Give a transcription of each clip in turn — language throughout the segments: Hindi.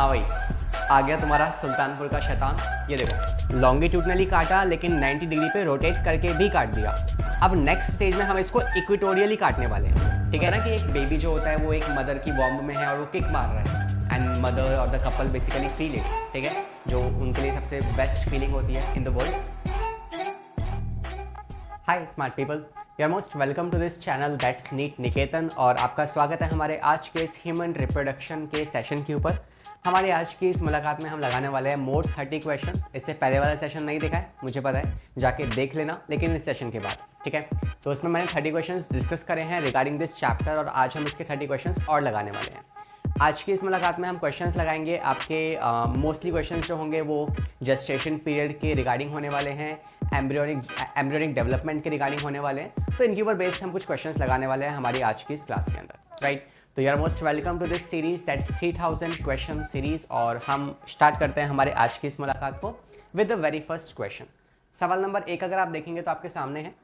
हाँ भाई, आ गया तुम्हारा सुल्तानपुर का शैतान। ये देखो, लॉन्गिट्यूडनली काटा लेकिन 90 डिग्री पे रोटेट करके भी काट दिया। अब नेक्स्ट स्टेज में हम इसको इक्वेटोरियली काटने वाले हैं। ठीक है ना, कि एक बेबी जो होता है वो एक मदर की वॉम्ब में है और वो किक मार रहा है, एंड मदर और the couple basically feel it. ठीक है, जो उनके लिए सबसे बेस्ट फीलिंग होती है in the world. Hi smart people, you are most welcome to this channel that's NEET Niketan, और आपका स्वागत है हमारे आज के इस ह्यूमन रिप्रोडक्शन के सेशन के ऊपर। हमारे आज की इस मुलाकात में हम लगाने वाले हैं मोर 30 क्वेश्चन। इससे पहले वाला सेशन नहीं देखा है, मुझे पता है, जाके देख लेना, लेकिन इस सेशन के बाद। ठीक है, तो उसमें मैंने 30 क्वेश्चन डिस्कस करे हैं रिगार्डिंग दिस चैप्टर, और आज हम इसके 30 क्वेश्चन और लगाने वाले हैं। आज की इस मुलाकात में हम क्वेश्चंस लगाएंगे आपके मोस्टली क्वेश्चंस जो होंगे वो जेस्टेशन पीरियड के रिगार्डिंग होने वाले हैं, एम्ब्रियोनिक डेवलपमेंट के रिगार्डिंग होने वाले हैं। तो इनके ऊपर बेस्ड हम कुछ क्वेश्चंस लगाने वाले हैं हमारी आज की इस क्लास के अंदर, राइट। तो you are most welcome to this series that's 3000 question series, और हम स्टार्ट करते हैं हमारे आज की इस मुलाकात को with the very first question. सवाल नंबर 1 अगर आप देखेंगे तो आपके सामने है।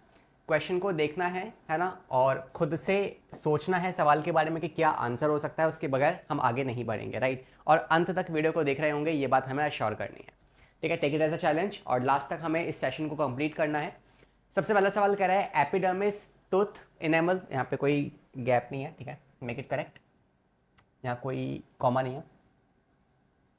क्वेश्चन को देखना है ना, और खुद से सोचना है सवाल के बारे में कि क्या आंसर हो सकता है, उसके बगैर हम आगे नहीं बढ़ेंगे, राइट। और अंत तक वीडियो को देख रहे होंगे, ये बात हमें अश्योर करनी है। ठीक है, take it as a challenge, और लास्ट तक हमें इस सेशन को कंप्लीट करना है। सबसे पहला सवाल कह रहा है एपिडर्मिस टूथ इनेमल, यहाँ पे कोई गैप नहीं है, ठीक है, मेक इट करेक्ट, यहाँ कोई कॉमा नहीं है,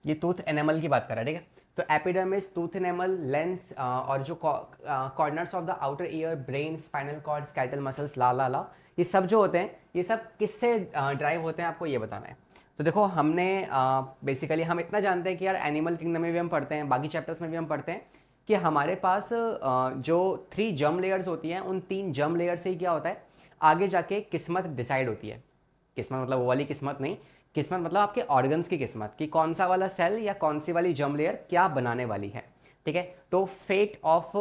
ये टूथ एनेमल की बात कर रहा है। ठीक है, तो एपिडर्मिस, टूथ एनेमल, लेंस, और जो corners of the outer ear, brain, spinal cord, skeletal muscles, ला ये सब जो होते हैं, ये सब किससे ड्राइव होते हैं, आपको ये बताना है। तो देखो, हमने बेसिकली हम इतना जानते हैं कि यार एनिमल किंगडम में भी हम पढ़ते हैं, बाकी चैप्टर्स में भी हम पढ़ते हैं कि हमारे पास जो 3 जर्म लेयर्स होती हैं, उन 3 जर्म लेयर से ही क्या होता है, आगे जाके किस्मत डिसाइड होती है। किस्मत मतलब वो वाली किस्मत नहीं, किस्मत मतलब आपके ऑर्गन्स की किस्मत, कि कौन सा वाला सेल या कौन सी वाली जर्म लेयर क्या बनाने वाली है। ठीक है, तो fate of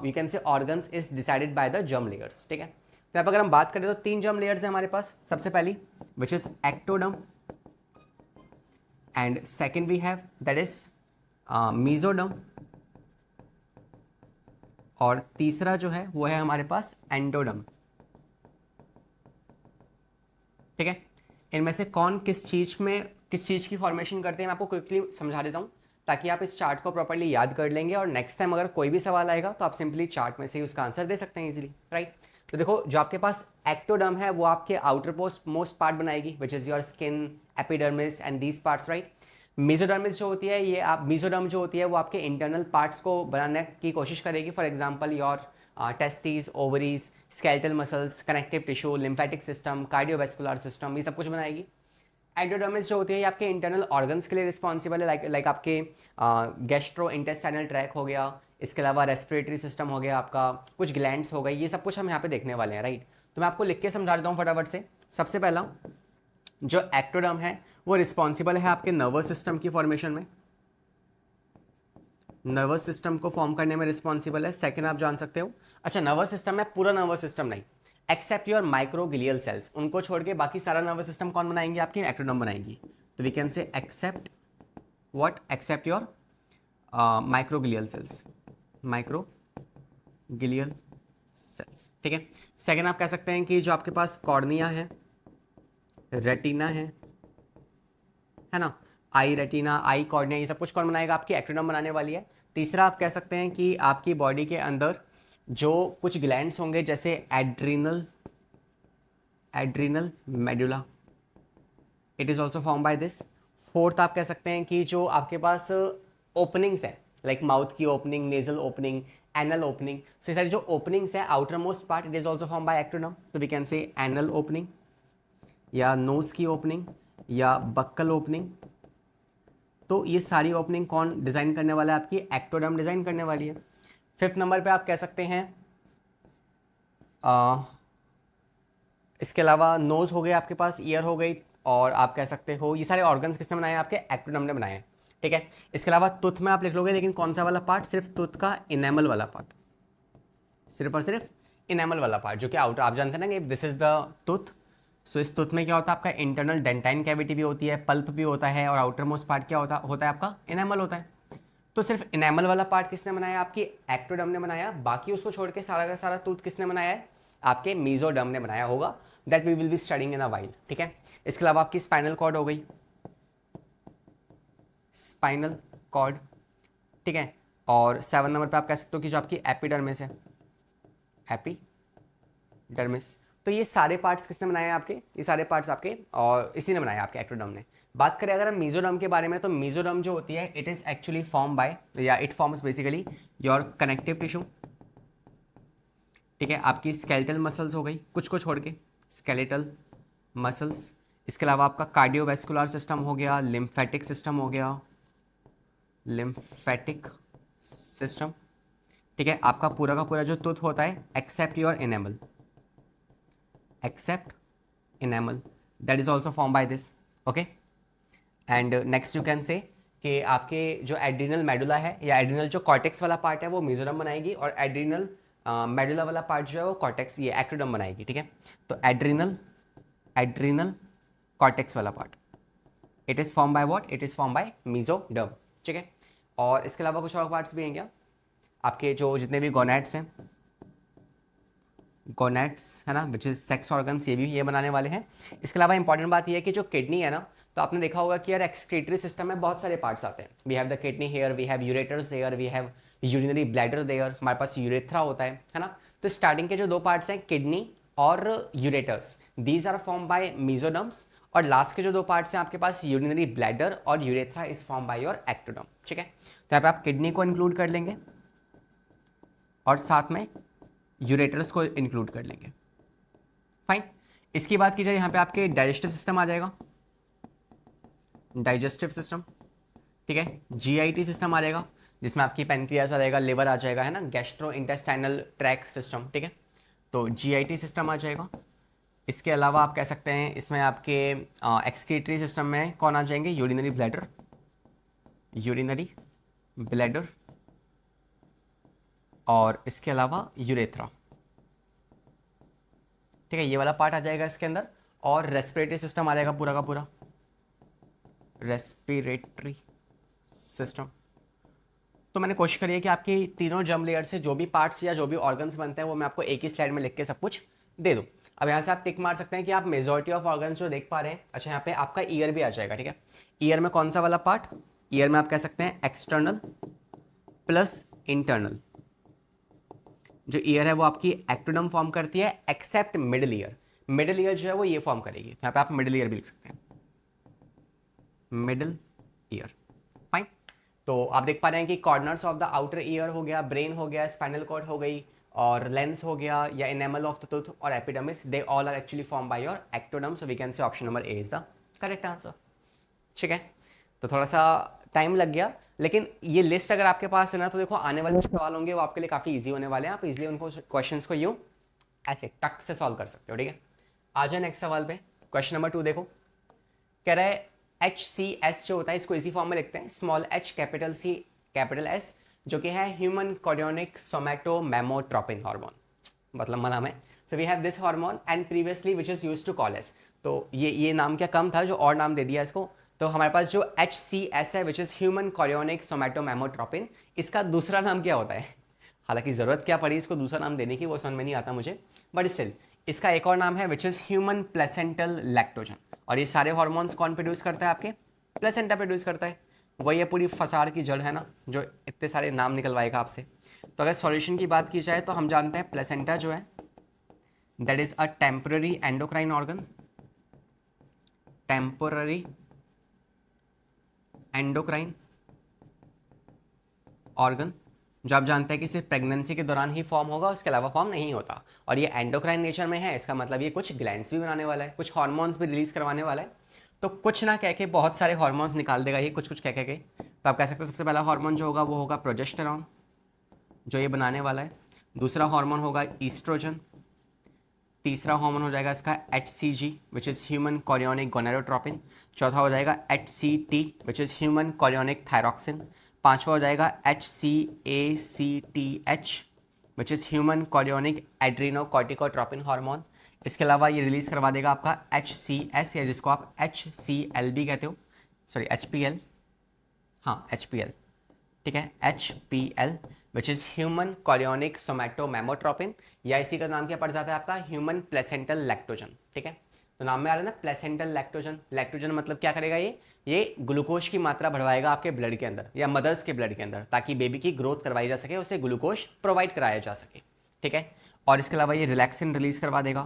you can say organs is decided by the germ layers. ठीक है, तो अब अगर हम बात करें तो 3 जर्म लेयर्स है हमारे पास। सबसे पहली which is ectoderm, and second we have that is mesoderm, और तीसरा जो है वो है हमारे पास एंडोडर्म। ठीक है, इनमें से कौन किस चीज़ की फॉर्मेशन करते हैं, मैं आपको क्विकली समझा देता हूँ ताकि आप इस चार्ट को प्रॉपर्ली याद कर लेंगे, और नेक्स्ट टाइम अगर कोई भी सवाल आएगा तो आप सिंपली चार्ट में से ही उसका आंसर दे सकते हैं इजीली, राइट। तो देखो, जो आपके पास एक्टोडर्म है वो आपके आउटर मोस्ट पार्ट बनाएगी, which is your skin, epidermis and these parts, right. Mesodermis जो होती है, ये आप मीजोडर्म जो होती है वो आपके इंटरनल पार्ट्स को बनाने की कोशिश करेगी, for example your testis, ovaries, skeletal muscles, connective tissue, lymphatic system, cardiovascular system, ये सब कुछ बनाएगी। एंडोडर्मिस जो होती है ये आपके इंटरनल ऑर्गन्स के लिए रिस्पॉन्सिबल है, लाइक आपके गैस्ट्रो इंटेस्टाइनल ट्रैक हो गया, इसके अलावा रेस्पिरेटरी सिस्टम हो गया, आपका कुछ ग्लैंड्स हो गई, ये सब कुछ हम यहाँ पे देखने वाले हैं, राइट। तो मैं आपको लिख के समझा देता हूँ फटाफट से। सबसे पहला जो एक्टोडर्म है वो रिस्पॉन्सिबल है आपके नर्वस सिस्टम की फॉर्मेशन में, नर्वस सिस्टम को फॉर्म करने में रिस्पॉन्सिबल है। सेकंड आप जान सकते हो, अच्छा नर्वस सिस्टम है, पूरा नर्वस सिस्टम नहीं, एक्सेप्ट योर माइक्रोग्लियल सेल्स, उनको छोड़ के बाकी सारा नर्वस सिस्टम कौन बनाएंगे, आपकी एक्टोडर्म बनाएंगी। तो we can say except what, except your microglial cells, microglial cells. ठीक है, सेकंड आप कह सकते हैं कि जो आपके पास कॉर्निया है, रेटिना है ना, आई रेटिना, आई कॉर्निया, ये सब कुछ कौन बनाएगा, आपकी एक्टोडर्म बनाने वाली है। तीसरा आप कह सकते हैं कि आपकी बॉडी के अंदर जो कुछ ग्लैंड्स होंगे, जैसे adrenal medulla, it is also form by this. Fourth आप कह सकते हैं कि जो आपके पास ओपनिंग्स है, लाइक माउथ की opening, nasal opening, anal opening, so ये सारी जो ओपनिंग्स है, outermost part, it is also form by ectoderm. तो we can say anal opening, या नोज की ओपनिंग, या बक्कल ओपनिंग। तो ये सारी ओपनिंग कौन डिजाइन करने वाला है, आपकी एक्टोडर्म डिजाइन करने वाली है। फिफ्थ नंबर पे आप कह सकते हैं इसके अलावा नोज हो गए आपके पास, ईयर हो गई, और आप कह सकते हो ये सारे ऑर्गन्स किसने बनाए, आपके एक्टोडर्म ने बनाए हैं। ठीक है, इसके अलावा टूथ में आप लिख लोगे, लेकिन कौन सा वाला पार्ट, सिर्फ टूथ का इनेमल वाला पार्ट, सिर्फ और सिर्फ इनेमल वाला पार्ट, जो कि आउटर, आप जानते हैं ना कि दिस इज द टूथ। सो इस टूथ में क्या होता है, आपका इंटरनल डेंटाइन कैविटी भी होती है, पल्प भी होता है, और आउटर मोस्ट पार्ट क्या होता है आपका इनेमल होता है। तो सिर्फ इनेमल वाला पार्ट किसने बनाया, आपकी एक्टोडर्म ने बनाया, बाकी उसको छोड़ के सारा का सारा टूथ किसने बनाया है, आपके मीजोडर्म ने बनाया होगा, that we will be studying in a while. ठीक है, इसके अलावा आपकी स्पाइनल कॉर्ड हो गई, स्पाइनल कॉर्ड, ठीक है। और 7 नंबर पे आप कह सकते हो कि जो आपकी एपिडर्मिस है, एपिडर्मिस। तो ये सारे पार्ट्स किसने बनाए हैं आपके, ये सारे पार्ट्स आपके और इसी ने बनाए आपके एक्टोडर्म ने। बात करें अगर हम मेसोडर्म के बारे में, तो मेसोडर्म जो होती है it is actually form by, या it forms basically your connective tissue, ठीक है। आपकी स्केलेटल मसल्स हो गई कुछ को छोड़ के, स्केलेटल मसल्स। इसके अलावा आपका कार्डियोवैस्कुलर सिस्टम हो गया, लिम्फेटिक सिस्टम हो गया, लिम्फेटिक सिस्टम, ठीक है। आपका पूरा का पूरा जो टूथ होता है except your enamel, except enamel, that is also form by this, okay. And next you can say कि आपके जो एड्रिनल मेडुला है या एड्रिनल जो कॉर्टेक्स वाला पार्ट है वो मेसोडर्म बनाएगी, और एड्रिनल मेडुला वाला पार्ट जो है वो कॉर्टेक्स ये एक्टोडर्म बनाएगी, ठीक है। तो एड्रिनल कॉर्टेक्स वाला part it is form bye what, it is form bye mesoderm, ठीक है। और इसके अलावा कुछ और पार्ट्स भी हैं क्या आपके, जो जितने भी गोनेट्स हैं, गोनेट्स है ना, विच इज सेक्स ऑर्गन्स, ये भी ये बनाने वाले हैं। इसके अलावा इंपॉर्टेंट बात ये है कि जो किडनी है ना, तो आपने देखा होगा कि यार एक्सक्रीटरी सिस्टम में बहुत सारे पार्ट्स आते हैं। We have the kidney here, we have ureters there, we have urinary bladder there, हमारे पास यूरेथ्रा होता है ना। तो स्टार्टिंग के जो दो पार्ट्स हैं किडनी और ureters, these are form by mesoderms, और लास्ट के जो दो पार्ट्स हैं आपके पास यूरिनरी ब्लैडर और urethra is form by your ectoderm, ठीक है। तो यहाँ पे आप किडनी को इंक्लूड कर लेंगे और साथ में यूरेटर्स को इंक्लूड कर लेंगे, फाइन। इसकी बात की जाए यहाँ पे आपके डाइजेस्टिव सिस्टम आ जाएगा, डाइजेस्टिव सिस्टम, ठीक है। जीआईटी सिस्टम आ जाएगा जिसमें आपकी पैनक्रियास आ जाएगा, लिवर आ जाएगा, है ना, गैस्ट्रो इंटेस्टाइनल ट्रैक सिस्टम, ठीक है। तो जीआईटी सिस्टम आ जाएगा। इसके अलावा आप कह सकते हैं इसमें आपके एक्सक्रीटरी सिस्टम में कौन आ जाएंगे, यूरिनरी ब्लैडर, यूरिनरी ब्लैडर, और इसके अलावा यूरेथ्रा, ठीक है, ये वाला पार्ट आ जाएगा इसके अंदर। और रेस्पिरेटरी सिस्टम आ जाएगा पूरा का पूरा, रेस्पिरेटरी सिस्टम। तो मैंने कोशिश करी है कि आपकी तीनों जर्म लेयर से जो भी पार्ट्स या जो भी ऑर्गन्स बनते हैं वो मैं आपको एक ही स्लाइड में लिख के सब कुछ दे दूँ। अब यहाँ से आप टिक मार सकते हैं कि आप मेजॉरिटी ऑफ ऑर्गन्स जो देख पा रहे हैं। अच्छा, यहाँ पे आपका ईयर भी आ जाएगा, ठीक है। ईयर में कौन सा वाला पार्ट, ईयर में आप कह सकते हैं एक्सटर्नल प्लस इंटरनल। जो ईयर है वो आपकी एक्टोडर्म फॉर्म करती है except middle ear, middle ear जो है वो ये फॉर्म करेगी। यहाँ पे आप मिडिल ईयर भी लिख सकते हैं, मिडिल ईयर, फाइन। तो आप देख पा रहे हैं कि corners of the outer year हो गया, ब्रेन हो गया, स्पाइनल कॉर्ड हो गई, और लेंस हो गया, या इनेमल ऑफ द टूथ और epidermis, they all are actually form by your ectoderm. So we can say option number A is the correct answer, ठीक है। तो थोड़ा सा टाइम लग गया, लेकिन ये लिस्ट अगर आपके पास है ना, तो देखो आने वाले सवाल होंगे वो आपके लिए काफ़ी इजी होने वाले हैं। आप इजीली उनको क्वेश्चंस को यूँ ऐसे टक से सॉल्व कर सकते हो, ठीक है। आ जाए नेक्स्ट सवाल पे, क्वेश्चन नंबर 2 देखो। कह रहा है HCS जो होता है इसको इसी फॉर्म में लिखते हैं, small h capital C capital S, जो कि है ह्यूमन कॉरियोनिक सोमैटोमेमोट्रोपिन हार्मोन, मतलब नाम है। So we have this hormone and previously which is used to call as. तो ये नाम क्या कम था जो और नाम दे दिया इसको। तो हमारे पास जो HCS है विच इज ह्यूमन कॉरियोनिक सोमैटोमेमोट्रोपिन, इसका दूसरा नाम क्या होता है। हालांकि ज़रूरत क्या पड़ी इसको दूसरा नाम देने की वो समझ में नहीं आता मुझे, बट स्टिल इसका एक और नाम है विच इज़ ह्यूमन प्लेसेंटल लैक्टोजन। और ये सारे हार्मोन्स कौन प्रोड्यूस करता है, आपके प्लेसेंटा प्रोड्यूस करता है। वही ये पूरी फसाड़ की जड़ है ना जो इतने सारे नाम निकलवाएगा आपसे। तो अगर सॉल्यूशन की बात की जाए तो हम जानते हैं प्लेसेंटा जो है that is a temporary endocrine organ, temporary endocrine organ, जो आप जानते हैं कि सिर्फ प्रेगनेंसी के दौरान ही फॉर्म होगा, उसके अलावा फॉर्म नहीं होता। और ये एंडोक्राइन नेचर में है, इसका मतलब ये कुछ ग्लैंड्स भी बनाने वाला है, कुछ हार्मोन्स भी रिलीज करवाने वाला है। तो कुछ ना कह के बहुत सारे हार्मोन्स निकाल देगा ये, कुछ कुछ कह के। तो आप कह सकते हो सबसे पहला हार्मोन जो होगा वो होगा प्रोजेस्टेरॉन, जो ये बनाने वाला है। दूसरा हार्मोन होगा ईस्ट्रोजन। तीसरा हार्मोन हो जाएगा इसका HCG which is human chorionic gonadotropin. चौथा हो जाएगा HCT which is human chorionic thyroxine. पांचवा हो जाएगा HCACTH which is human chorionic adrenocorticotropin hormone. इसके अलावा ये रिलीज़ करवा देगा आपका HCS, या जिसको आप HCl भी कहते हो, सॉरी HPL, हाँ HPL, ठीक है, HPL which is human chorionic somatomammotropin, या इसी का नाम क्या पड़ जाता है आपका ह्यूमन प्लेसेंटल लैक्टोजन, ठीक है। तो तो नाम में आ रहा है ना प्लेसेंटल लैक्टोजन। लैक्टोजन मतलब क्या करेगा, ये ग्लूकोज की मात्रा बढ़वाएगा आपके ब्लड के अंदर या मदर्स के ब्लड के अंदर, ताकि बेबी की ग्रोथ करवाई जा सके, उसे ग्लूकोज प्रोवाइड कराया जा सके, ठीक है। और इसके अलावा ये रिलैक्सिन रिलीज करवा देगा।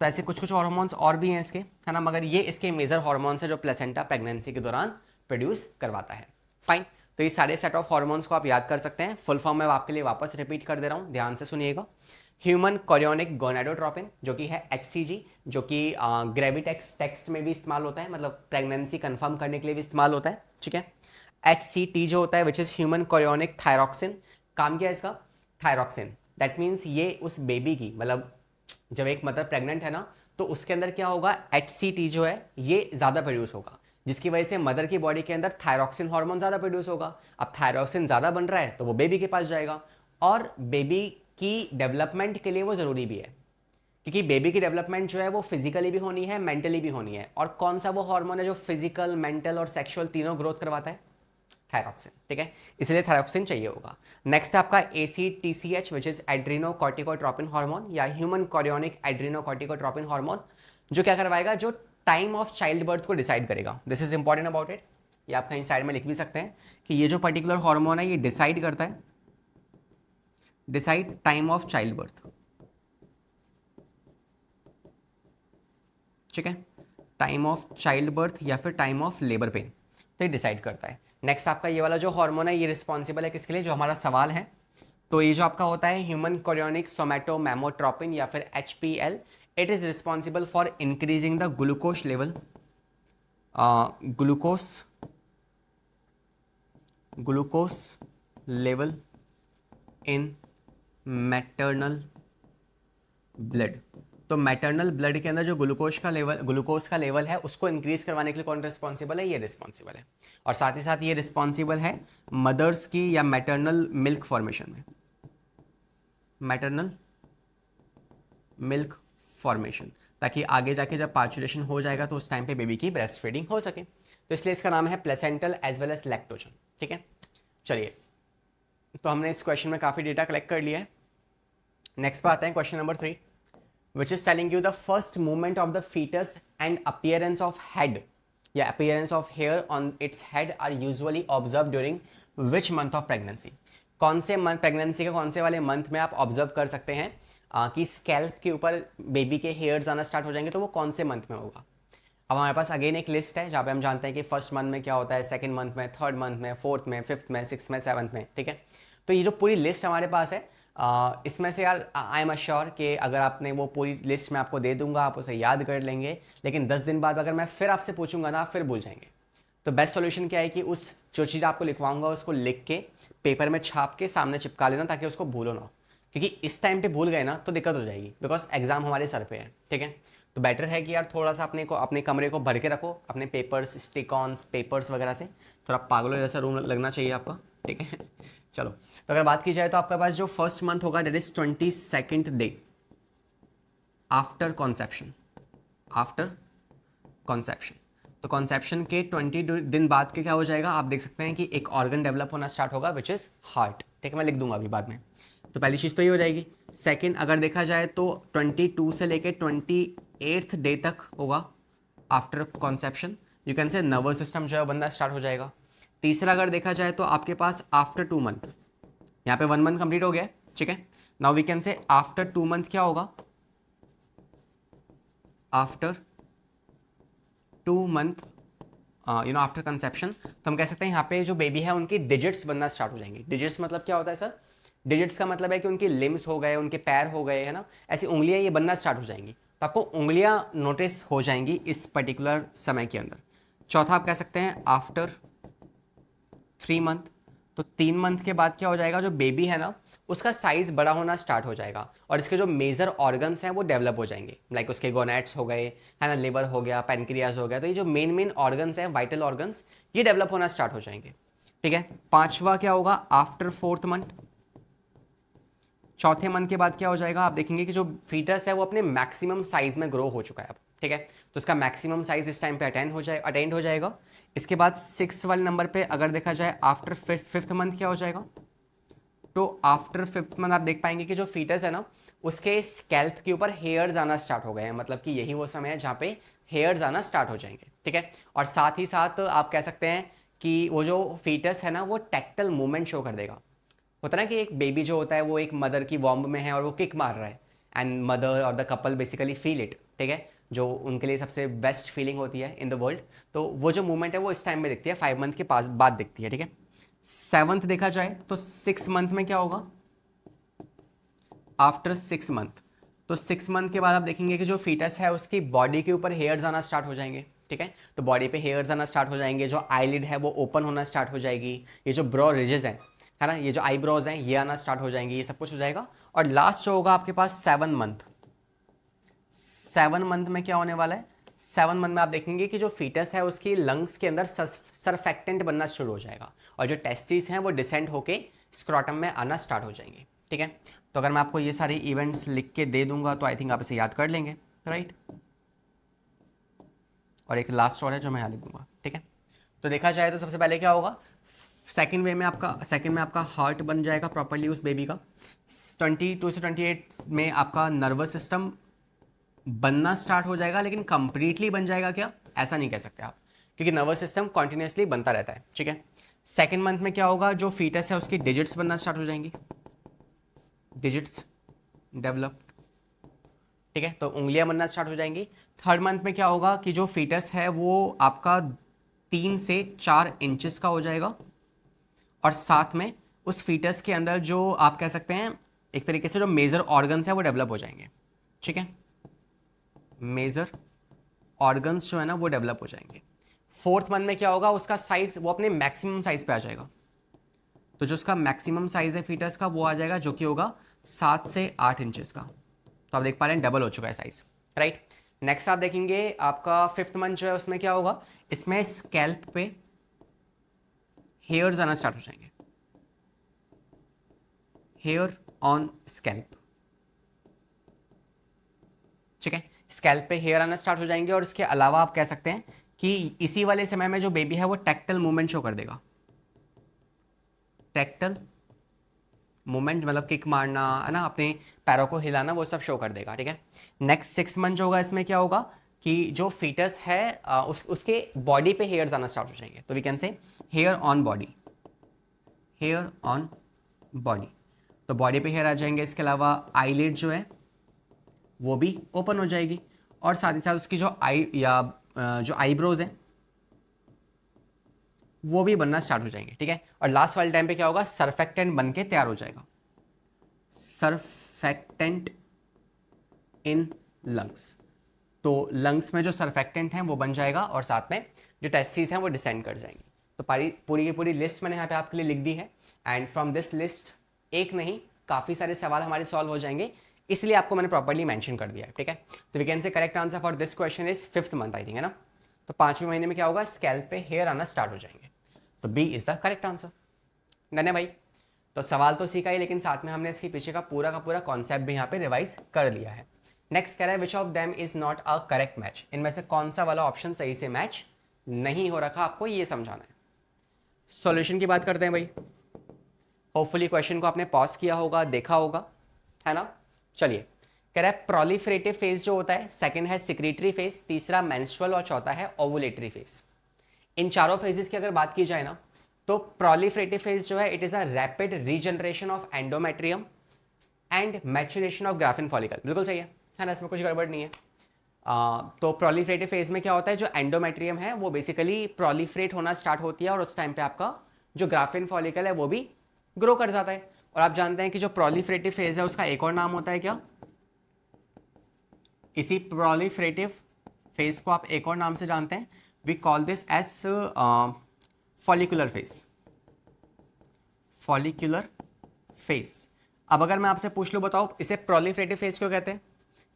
तो ऐसे कुछ कुछ हार्मोन्स और भी हैं इसके, है ना, मगर ये इसके मेजर हार्मोन्स है जो प्लेसेंटा प्रेगनेंसी के दौरान प्रोड्यूस करवाता है। फाइन, तो ये सारे सेट ऑफ हार्मोन्स को आप याद कर सकते हैं। फुल फॉर्म में आपके लिए वापस रिपीट कर दे रहा हूँ, ध्यान से सुनिएगा। ह्यूमन कोरियोनिक गोनाडोट्रोपिन जो कि है HCG, जो कि ग्रेविटेक्स टेक्स्ट में भी इस्तेमाल होता है, मतलब प्रेगनेंसी कंफर्म करने के लिए भी इस्तेमाल होता है, ठीक है। HCT जो होता है which is human chorionic thyroxine, काम क्या है इसका, थायरॉक्सिन। दैट मीन्स ये उस बेबी की, मतलब जब एक मदर प्रेग्नेंट है ना, तो उसके अंदर क्या होगा, HCT जो है ये ज़्यादा प्रोड्यूस होगा, जिसकी वजह से मदर की बॉडी के अंदर थायरॉक्सिन हार्मोन ज़्यादा प्रोड्यूस होगा। अब थायरॉक्सिन ज़्यादा बन रहा है तो वो बेबी के पास जाएगा, और बेबी की डेवलपमेंट के लिए वो ज़रूरी भी है, क्योंकि बेबी की डेवलपमेंट जो है वो फिजिकली भी होनी है, मेंटली भी होनी है। और कौन सा वो हार्मोन है जो फिजिकल, मेंटल और सेक्सुअल तीनों ग्रोथ करवाता है, थायरॉक्सिन, ठीक है, इसलिए थायरॉक्सिन चाहिए होगा। नेक्स्ट है आपका ACTCH विच इज एड्रीनोकॉर्टिकोट्रोपिन हार्मोन या ह्यूमन कोरियोनिक एड्रीनोकॉर्टिकोट्रोपिन हार्मोन, जो क्या करवाएगा, जो टाइम ऑफ चाइल्ड बर्थ को डिसाइड करेगा। This is important about it, ये आप कहीं साइड में लिख भी सकते हैं कि ये जो पर्टिकुलर हार्मोन है ये डिसाइड करता है, decide time of child birth, ठीक है, टाइम ऑफ चाइल्ड बर्थ या फिर टाइम ऑफ लेबर पेन, तो ये डिसाइड करता है। नेक्स्ट आपका ये वाला जो हार्मोन है ये रिस्पॉन्सिबल है किसके लिए, जो हमारा सवाल है, तो ये जो आपका होता है ह्यूमन कोरियोनिक सोमैटोमेमोट्रोपिन या फिर HPL, it is responsible for increasing the glucose level, glucose level in maternal blood. तो मैटरनल ब्लड के अंदर जो ग्लूकोज का लेवल है उसको इंक्रीज करवाने के लिए कौन रिस्पॉन्सिबल है, ये रिस्पॉन्सिबल है। और साथ ही साथ ये रिस्पॉन्सिबल है मदर्स की या मैटरनल मिल्क फॉर्मेशन में, मैटरनल मिल्क फॉर्मेशन, ताकि आगे जाके जब पार्चुलेशन हो जाएगा तो उस टाइम पे बेबी की ब्रेस्ट फीडिंग हो सके। तो इसलिए इसका नाम है placental as well as lactogen, ठीक है। चलिए, तो हमने इस क्वेश्चन में काफ़ी डेटा कलेक्ट कर लिया है। नेक्स्ट पे आते हैं question number 3, which is telling you the first movement of the fetus and appearance of head या appearance of hair on its head are usually observed during which month of pregnancy। कौन से मंथ, प्रेगनेंसी के कौन से वाले मंथ में आप ऑब्जर्व कर सकते हैं कि स्कैल्प के ऊपर बेबी के हेयर्स आना स्टार्ट हो जाएंगे, तो वो कौन से मंथ में होगा। अब हमारे पास अगेन एक लिस्ट है जहाँ पे हम जानते हैं कि फर्स्ट मंथ में क्या होता है, सेकंड मंथ में, थर्ड मंथ में, फोर्थ में, फिफ्थ में, सिक्स में, सेवन्थ में, ठीक है। तो ये जो पूरी लिस्ट हमारे पास है, इसमें से यार आई एम अश्योर कि अगर आपने वो पूरी लिस्ट मैं आपको दे दूंगा, आप उसे याद कर लेंगे, लेकिन 10 दिन बाद अगर मैं फिर आपसे पूछूंगा ना, आप फिर भूल जाएंगे। तो बेस्ट सॉल्यूशन क्या है कि उस जो चीज़ आपको लिखवाऊंगा उसको लिख के पेपर में छाप के सामने चिपका लेना, ताकि उसको भूलो ना, क्योंकि इस टाइम पे भूल गए ना तो दिक्कत हो जाएगी, बिकॉज एग्जाम हमारे सर पे है, ठीक है। तो बेटर है कि यार थोड़ा सा अपने कमरे को भर के रखो अपने पेपर्स, स्टिकॉन्स, पेपर्स वगैरह से, थोड़ा पागलों जैसा रूम लगना चाहिए आपका, ठीक है। चलो, तो अगर बात की जाए तो आपके पास जो फर्स्ट मंथ होगा that is 22nd day after conception, after conception. तो कॉन्सेप्शन के 20 दिन बाद के क्या हो जाएगा, आप देख सकते हैं कि एक ऑर्गन डेवलप होना स्टार्ट होगा विच इज हार्ट, ठीक है, मैं लिख दूंगा अभी बाद में। तो पहली चीज़ तो ये हो जाएगी। सेकंड, अगर देखा जाए तो 22 से लेके 28th डे तक होगा आफ्टर कॉन्सेप्शन, यू कैन से नर्वस सिस्टम जो है बनना स्टार्ट हो जाएगा। तीसरा अगर देखा जाए तो आपके पास आफ्टर 2 मंथ, यहाँ पे 1 मंथ कंप्लीट हो गया, ठीक है। Now we can say after 2 month क्या होगा, आफ्टर 2 मंथ आफ्टर कंसेप्शन, तो हम कह सकते हैं यहाँ पे जो बेबी है उनकी डिजिट्स बनना स्टार्ट हो जाएंगी। डिजिट्स मतलब क्या होता है सर, डिजिट्स का मतलब है कि उनकी लिम्स हो गए, उनके पैर हो गए, है ना, ऐसी उंगलियां ये बनना स्टार्ट हो जाएंगी। तो आपको उंगलियां नोटिस हो जाएंगी इस पर्टिकुलर समय के अंदर। चौथा आप कह सकते हैं आफ्टर 3 मंथ, तो 3 मंथ के बाद क्या हो जाएगा, जो बेबी है ना उसका साइज बड़ा होना स्टार्ट हो जाएगा और इसके जो मेजर ऑर्गन्स हैं वो डेवलप हो जाएंगे, लाइक उसके गोनेट्स हो गए, है ना, लिवर हो गया, पैनक्रियाज हो गया। तो ये जो मेन ऑर्गन्स हैं, वाइटल ऑर्गन्स, ये डेवलप होना स्टार्ट हो जाएंगे, ठीक है। पांचवा क्या होगा, आफ्टर 4th मंथ, चौथे मंथ के बाद क्या हो जाएगा, आप देखेंगे कि जो फीटस है वो अपने मैक्सिमम साइज में ग्रो हो चुका है अब, ठीक है। तो इसका मैक्सिमम साइज इस टाइम पे अटेंड हो जाएगा। इसके बाद 6 वाले नंबर पे अगर देखा जाए आफ्टर 5th मंथ क्या हो जाएगा, तो आफ्टर 5th मंथ आप देख पाएंगे कि जो फीटस है ना उसके स्कैल्प के ऊपर हेयर्स आना स्टार्ट हो गए हैं, मतलब कि यही वो समय है जहाँ पे हेयर्स आना स्टार्ट हो जाएंगे, ठीक है। और साथ ही साथ आप कह सकते हैं कि वो जो फीटस है ना वो टैक्टल मूवमेंट शो कर देगा। होता है ना कि एक बेबी जो होता है वो एक मदर की वॉम्ब में है और वो किक मार रहा है, एंड मदर और the couple basically feel it, ठीक है, जो उनके लिए सबसे बेस्ट फीलिंग होती है इन द वर्ल्ड। तो वो जो मूवमेंट है वो इस टाइम में दिखती है, 5 मंथ के पास बाद दिखती है, ठीक है। 7th देखा जाए तो 6 मंथ में क्या होगा, आफ्टर 6 मंथ, तो 6 मंथ के बाद आप देखेंगे कि जो फीटस है उसकी बॉडी के ऊपर हेयर्स आना स्टार्ट हो जाएंगे, ठीक है। तो बॉडी पे हेयर्स आना स्टार्ट हो जाएंगे, जो आईलिड है वो ओपन होना स्टार्ट हो जाएगी, ये जो ब्रो रिजेस हैं है ना, ये जो आईब्रोज हैं ये आना स्टार्ट हो जाएंगे, ये सब कुछ हो जाएगा। और लास्ट जो होगा आपके पास 7 मंथ, 7 मंथ में क्या होने वाला है, 7 मंथ में आप देखेंगे कि जो फीटस है उसकी लंग्स के अंदर सरफेक्टेंट बनना शुरू हो जाएगा और जो टेस्टिस हैं वो डिसेंड होके स्क्रॉटम में आना स्टार्ट हो जाएंगे, ठीक है। तो अगर मैं आपको ये सारे इवेंट्स लिख के दे दूंगा तो आई थिंक आप इसे याद कर लेंगे, राइट। और एक लास्ट और है जो मैं यहाँ लिख दूंगा, ठीक है। तो देखा जाए तो सबसे पहले क्या होगा, सेकंड में आपका हार्ट बन जाएगा प्रॉपरली उस बेबी का। 22 से 28 में आपका नर्वस सिस्टम बनना स्टार्ट हो जाएगा, लेकिन कंप्लीटली बन जाएगा क्या, ऐसा नहीं कह सकते आप, क्योंकि नर्वस सिस्टम कॉन्टिन्यूसली बनता रहता है, ठीक है। सेकेंड मंथ में क्या होगा, जो फीटस है उसकी डिजिट्स बनना स्टार्ट हो जाएंगी, डिजिट्स डेवलप, ठीक है, तो उंगलियां बनना स्टार्ट हो जाएंगी। थर्ड मंथ में क्या होगा कि जो फीटस है वो आपका 3 से 4 इंचेस का हो जाएगा और साथ में उस फीटस के अंदर जो आप कह सकते हैं एक तरीके से जो मेजर ऑर्गन्स है वो डेवलप हो जाएंगे, ठीक है, मेजर ऑर्गन्स जो है ना वो डेवलप हो जाएंगे। फोर्थ मंथ में क्या होगा, उसका साइज वो अपने मैक्सिमम साइज पे आ जाएगा, तो जो उसका मैक्सिमम साइज है फीटस का वो आ जाएगा जो कि होगा 7 से 8 इंचेस का। तो आप देख पा रहे हैं डबल हो चुका है साइज, राइट। नेक्स्ट आप देखेंगे आपका 5th मंथ जो है उसमें क्या होगा, इसमें स्कैल्प पे हेयर्स आना स्टार्ट हो जाएंगे, हेयर ऑन स्कैल्प, ठीक है, स्कैल्प पे हेयर आना स्टार्ट हो जाएंगे। और इसके अलावा आप कह सकते हैं कि इसी वाले समय में जो बेबी है वो टैक्टल मूवमेंट शो कर देगा, टैक्टल मूवमेंट मतलब किक मारना है ना, अपने पैरों को हिलाना, वो सब शो कर देगा, ठीक है। नेक्स्ट 6 मंथ जो होगा इसमें क्या होगा कि जो फीटस है उसके बॉडी पे हेयर्स आना स्टार्ट हो जाएंगे, तो we can say hair on body, hair on body, तो बॉडी पे हेयर आ जाएंगे। इसके अलावा आईलिड जो है वो भी ओपन हो जाएगी और साथ ही साथ उसकी जो जो आईब्रोज हैं वो भी बनना स्टार्ट हो जाएंगे, ठीक है। और लास्ट वाले टाइम पे क्या होगा, सरफेक्टेंट बन के तैयार हो जाएगा, सरफेक्टेंट इन लंग्स, तो लंग्स में जो सरफेक्टेंट हैं वो बन जाएगा और साथ में जो टेस्टिस हैं वो डिसेंड कर जाएंगी। तो पूरी की पूरी लिस्ट मैंने यहाँ पे आपके लिए लिख दी है, एंड फ्रॉम दिस लिस्ट एक नहीं काफ़ी सारे सवाल हमारे सॉल्व हो जाएंगे, इसलिए आपको मैंने प्रॉपर्ली मेंशन कर दिया है, ठीक है। तो we can say correct answer for this question is 5th month I think, है ना। तो 5वें महीने में क्या होगा, स्कैल्प पे हेयर आना स्टार्ट हो जाएंगे, तो B is the correct answer. Done है भाई। तो सवाल तो सीखा ही, लेकिन साथ में हमने इसके पीछे का पूरा कॉन्सेप्ट भी यहाँ पे रिवाइज कर लिया है। नेक्स्ट कह रहा है which of them is not a correct match, इनमें से कौन सा वाला ऑप्शन सही से मैच नहीं हो रखा, आपको ये समझाना है। सॉल्यूशन की बात करते हैं भाई। होपफुली क्वेश्चन को आपने पॉज किया होगा, देखा होगा, है ना। चलिए, कह रहा है प्रोलिफरेटिव फेज जो होता है, सेकंड है सिक्रीटरी फेज, तीसरा मेंस्ट्रुअल और चौथा है ओवुलेटरी फेज। इन चारों फेजेस की अगर बात की जाए ना, तो प्रोलिफरेटिव फेज जो है it is a rapid regeneration of endometrium and maturation of graphene follicle. बिल्कुल सही है ना, इसमें कुछ गड़बड़ नहीं है। तो प्रोलिफरेटिव फेज में क्या होता है, जो एंडोमेट्रियम है वो बेसिकली प्रोलिफरेट होना स्टार्ट होती है और उस टाइम पे आपका जो ग्राफिन फॉलिकल है वो भी ग्रो कर जाता है। और आप जानते हैं कि जो प्रोलिफरेटिव फेज है उसका एक और नाम होता है क्या, इसी प्रोलिफरेटिव फेज को आप एक और नाम से जानते हैं, we call this as follicular phase, follicular phase. अब अगर मैं आपसे पूछ लूं, बताओ इसे प्रोलिफरेटिव फेज क्यों कहते हैं,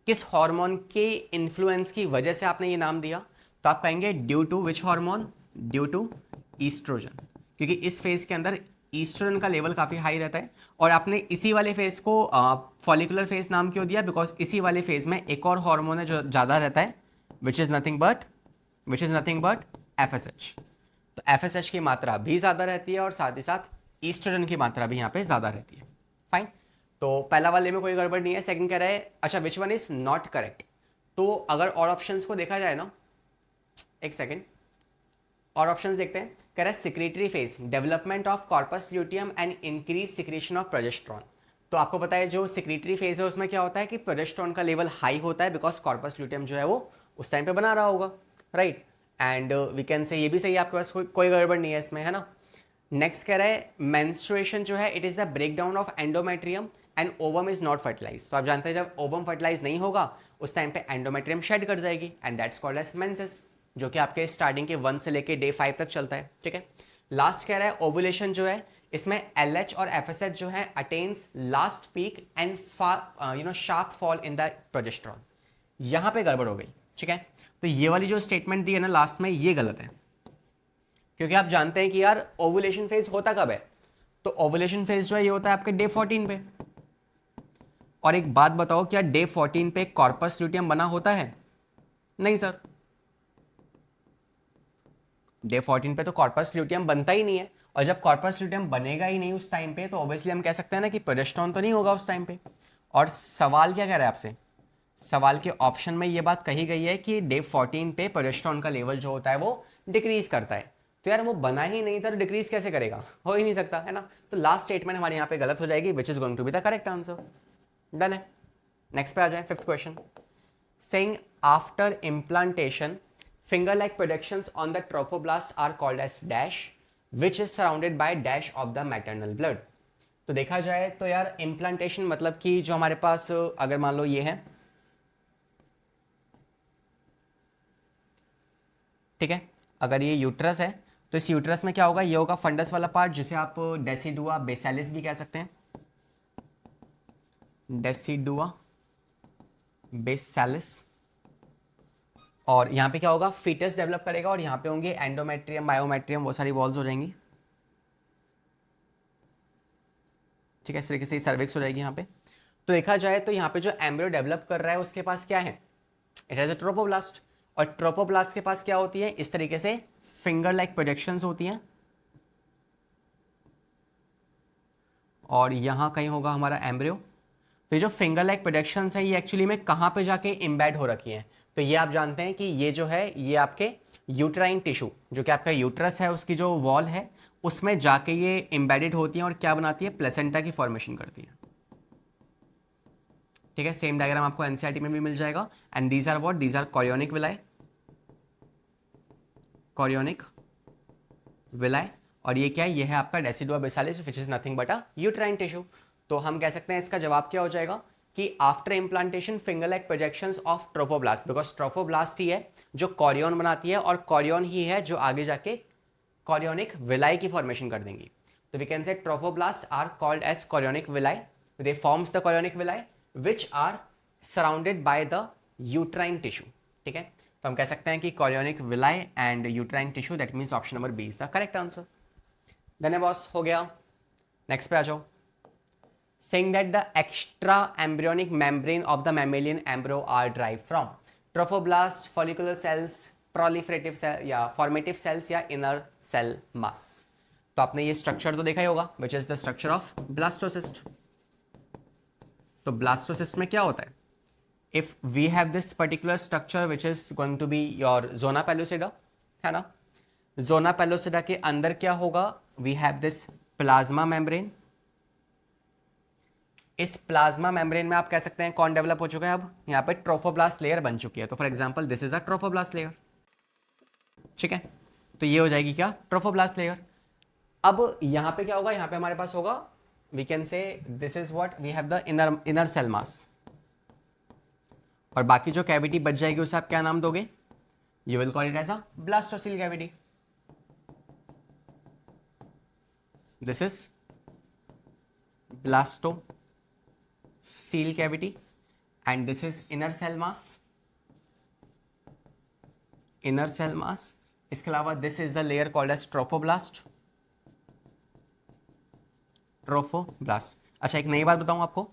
किस हार्मोन के इन्फ्लुएंस की वजह से आपने ये नाम दिया, तो आप कहेंगे due to which hormone, due to oestrogen, क्योंकि इस फेज के अंदर ईस्ट्रोजन का लेवल काफ़ी हाई रहता है। और आपने इसी वाले फेज को फॉलिकुलर फेज नाम क्यों दिया, बिकॉज इसी वाले फेज में एक और हार्मोन है जो ज़्यादा रहता है, which is nothing but FSH। तो FSH की मात्रा भी ज़्यादा रहती है और साथ ही साथ ईस्ट्रोजन की मात्रा भी यहाँ पे ज़्यादा रहती है। फाइन, तो पहला वाले में कोई गड़बड़ नहीं है। सेकंड कह रहा है, अच्छा which one is not correct. तो अगर और ऑप्शंस को देखा जाए ना, एक सेकेंड, और ऑप्शंस देखते हैं। कह रहा है secretary phase, development of corpus luteum and increase secretion of progesterone. तो आपको पता है जो सिक्रेटरी फेज है उसमें क्या होता है कि प्रोजेस्टेरॉन का लेवल हाई होता है, बिकॉज कॉर्पस ल्यूटियम जो है वो उस टाइम पे बना रहा होगा, राइट। एंड वी कैन से ये भी सही है, आपके पास कोई गड़बड़ नहीं है इसमें, है ना। नेक्स्ट कह रहा है मेंस्ट्रुएशन जो है it is the break down of endometrium and ovum is not fertilise. तो आप जानते हैं जब ओवम फर्टिलाइज नहीं होगा उस टाइम पे एंडोमेट्रियम शेड कर जाएगी, and that's called as menses, जो कि आपके स्टार्टिंग के 1 से लेके डे 5 तक चलता है, ठीक है। लास्ट कह रहा है ओवुलेशन जो है इसमें LH और FSH जो है attains last peak and sharp fall in the progesterone. यहां पे गड़बड़ हो गई, ठीक है। तो ये वाली जो स्टेटमेंट दी है ना लास्ट में, ये गलत है, क्योंकि आप जानते हैं कि यार ओवुलेशन फेज होता कब है। तो ओवुलेशन फेज जो है ये होता है आपके डे 14 पे। और एक बात बताओ, क्या डे 14 पे कॉर्पस ल्यूटियम बना होता है? नहीं सर, डे 14 पे तो कॉर्पस ल्यूटियम बनता ही नहीं है। और जब कॉर्पस ल्यूटियम बनेगा ही नहीं उस टाइम पे, तो ऑब्वियसली हम कह सकते हैं ना कि प्रोजेस्टेरॉन तो नहीं होगा उस टाइम पे। और सवाल क्या कह रहा है आपसे? सवाल के ऑप्शन में ये बात कही गई है कि डे 14 पे प्रोजेस्टेरॉन का लेवल जो होता है वो डिक्रीज करता है। तो यार वो बना ही नहीं था तो डिक्रीज कैसे करेगा? हो ही नहीं सकता, है ना। तो लास्ट स्टेटमेंट हमारे यहाँ पे गलत हो जाएगी, which is going to be the correct answer. Done है। नेक्स्ट पे आ जाए, 5th question. Saying after implantation finger like projections on the trophoblast are called as dash which is surrounded by dash of the maternal blood। तो देखा जाए तो यार इम्प्लांटेशन मतलब कि जो हमारे पास अगर मान लो ये है, ठीक है, अगर ये यूट्रस है तो इस यूट्रस में क्या होगा, ये होगा फंडस वाला पार्ट जिसे आप डेसिडुआ बेसालिस भी कह सकते हैं, डेसिडुआ बेसालिस। और यहाँ पे क्या होगा, फीटस डेवलप करेगा और यहाँ पे होंगे एंडोमेट्रियम, बायोमेट्रियम, वो सारी वॉल्स हो जाएंगी, ठीक है। इस तरीके से सर्विक्स हो जाएगी यहाँ पे। तो देखा जाए तो यहाँ पे जो एम्ब्रियो डेवलप कर रहा है उसके पास क्या है, इट हैज अ ट्रोपोब्लास्ट। और ट्रोपोब्लास्ट के पास क्या होती है, इस तरीके से फिंगर लाइक प्रोजेक्शंस होती हैं। और यहाँ कहीं होगा हमारा एम्ब्रियो। तो ये जो फिंगर लाइक प्रोजेक्शंस है ये एक्चुअली में कहाँ पे जाके इम्बेड हो रखी हैं? तो ये आप जानते हैं कि ये जो है ये आपके यूट्राइन टिश्यू, जो कि आपका यूट्रस है उसकी जो वॉल है उसमें जाके ये इम्बेडेड होती हैं और क्या बनाती है, प्लेसेंटा की फॉर्मेशन करती है, ठीक है। सेम डायग्राम आपको एनसीईआरटी में भी मिल जाएगा। And these are what, these are chorionic villi, chorionic villi. और ये क्या है, ये है आपका decidua basalis which is nothing but a uterine tissue. तो हम कह सकते हैं इसका जवाब क्या हो जाएगा कि after implantation finger like projections of trophoblast, because trophoblast ही है जो कॉरियन बनाती है और कॉरियन ही है जो आगे जाके कॉरियोनिक विलाई की फॉर्मेशन कर देंगी। तो we can say trophoblast are called as chorionic villi, they forms the chorionic villi which are surrounded by the uterine tissue, ठीक है। तो हम कह सकते हैं कि chorionic villi and uterine tissue, that means option number B is the correct answer. Done है बॉस, हो गया। नेक्स्ट पे आ जाओ। saying that the extra embryonic membrane of the mammalian embryo are derived from trophoblast, follicular cells, proliferative cell या formative cells या inner cell mass। तो आपने ये स्ट्रक्चर तो देखा ही होगा, which is the structure of blastocyst। तो blastocyst में क्या होता है, if we have this particular structure which is going to be your zona pellucida, है ना। zona pellucida के अंदर क्या होगा, we have this plasma membrane। इस प्लाज्मा मेम्ब्रेन में आप कह सकते हैं कौन डेवलप हो चुका है, अब यहाँ पे ट्रोफोब्लास्ट लेयर बन चुकी है। तो for example this is a trophoblast layer, ठीक है। तो ये हो जाएगी क्या, ट्रोफोब्लास्ट लेयर। अब यहाँ पे क्या होगा, यहाँ पे हमारे पास होगा, we can say this is what we have the inner cell mass. और बाकी जो कैविटी बच जाएगी उसे आप क्या नाम दोगे, you will call it as a blastocoel cavity. This is blasto seal cavity and this is inner cell mass, inner cell mass। इसके अलावा this is the layer called as trophoblast, trophoblast। अच्छा एक नई बात बताऊं आपको,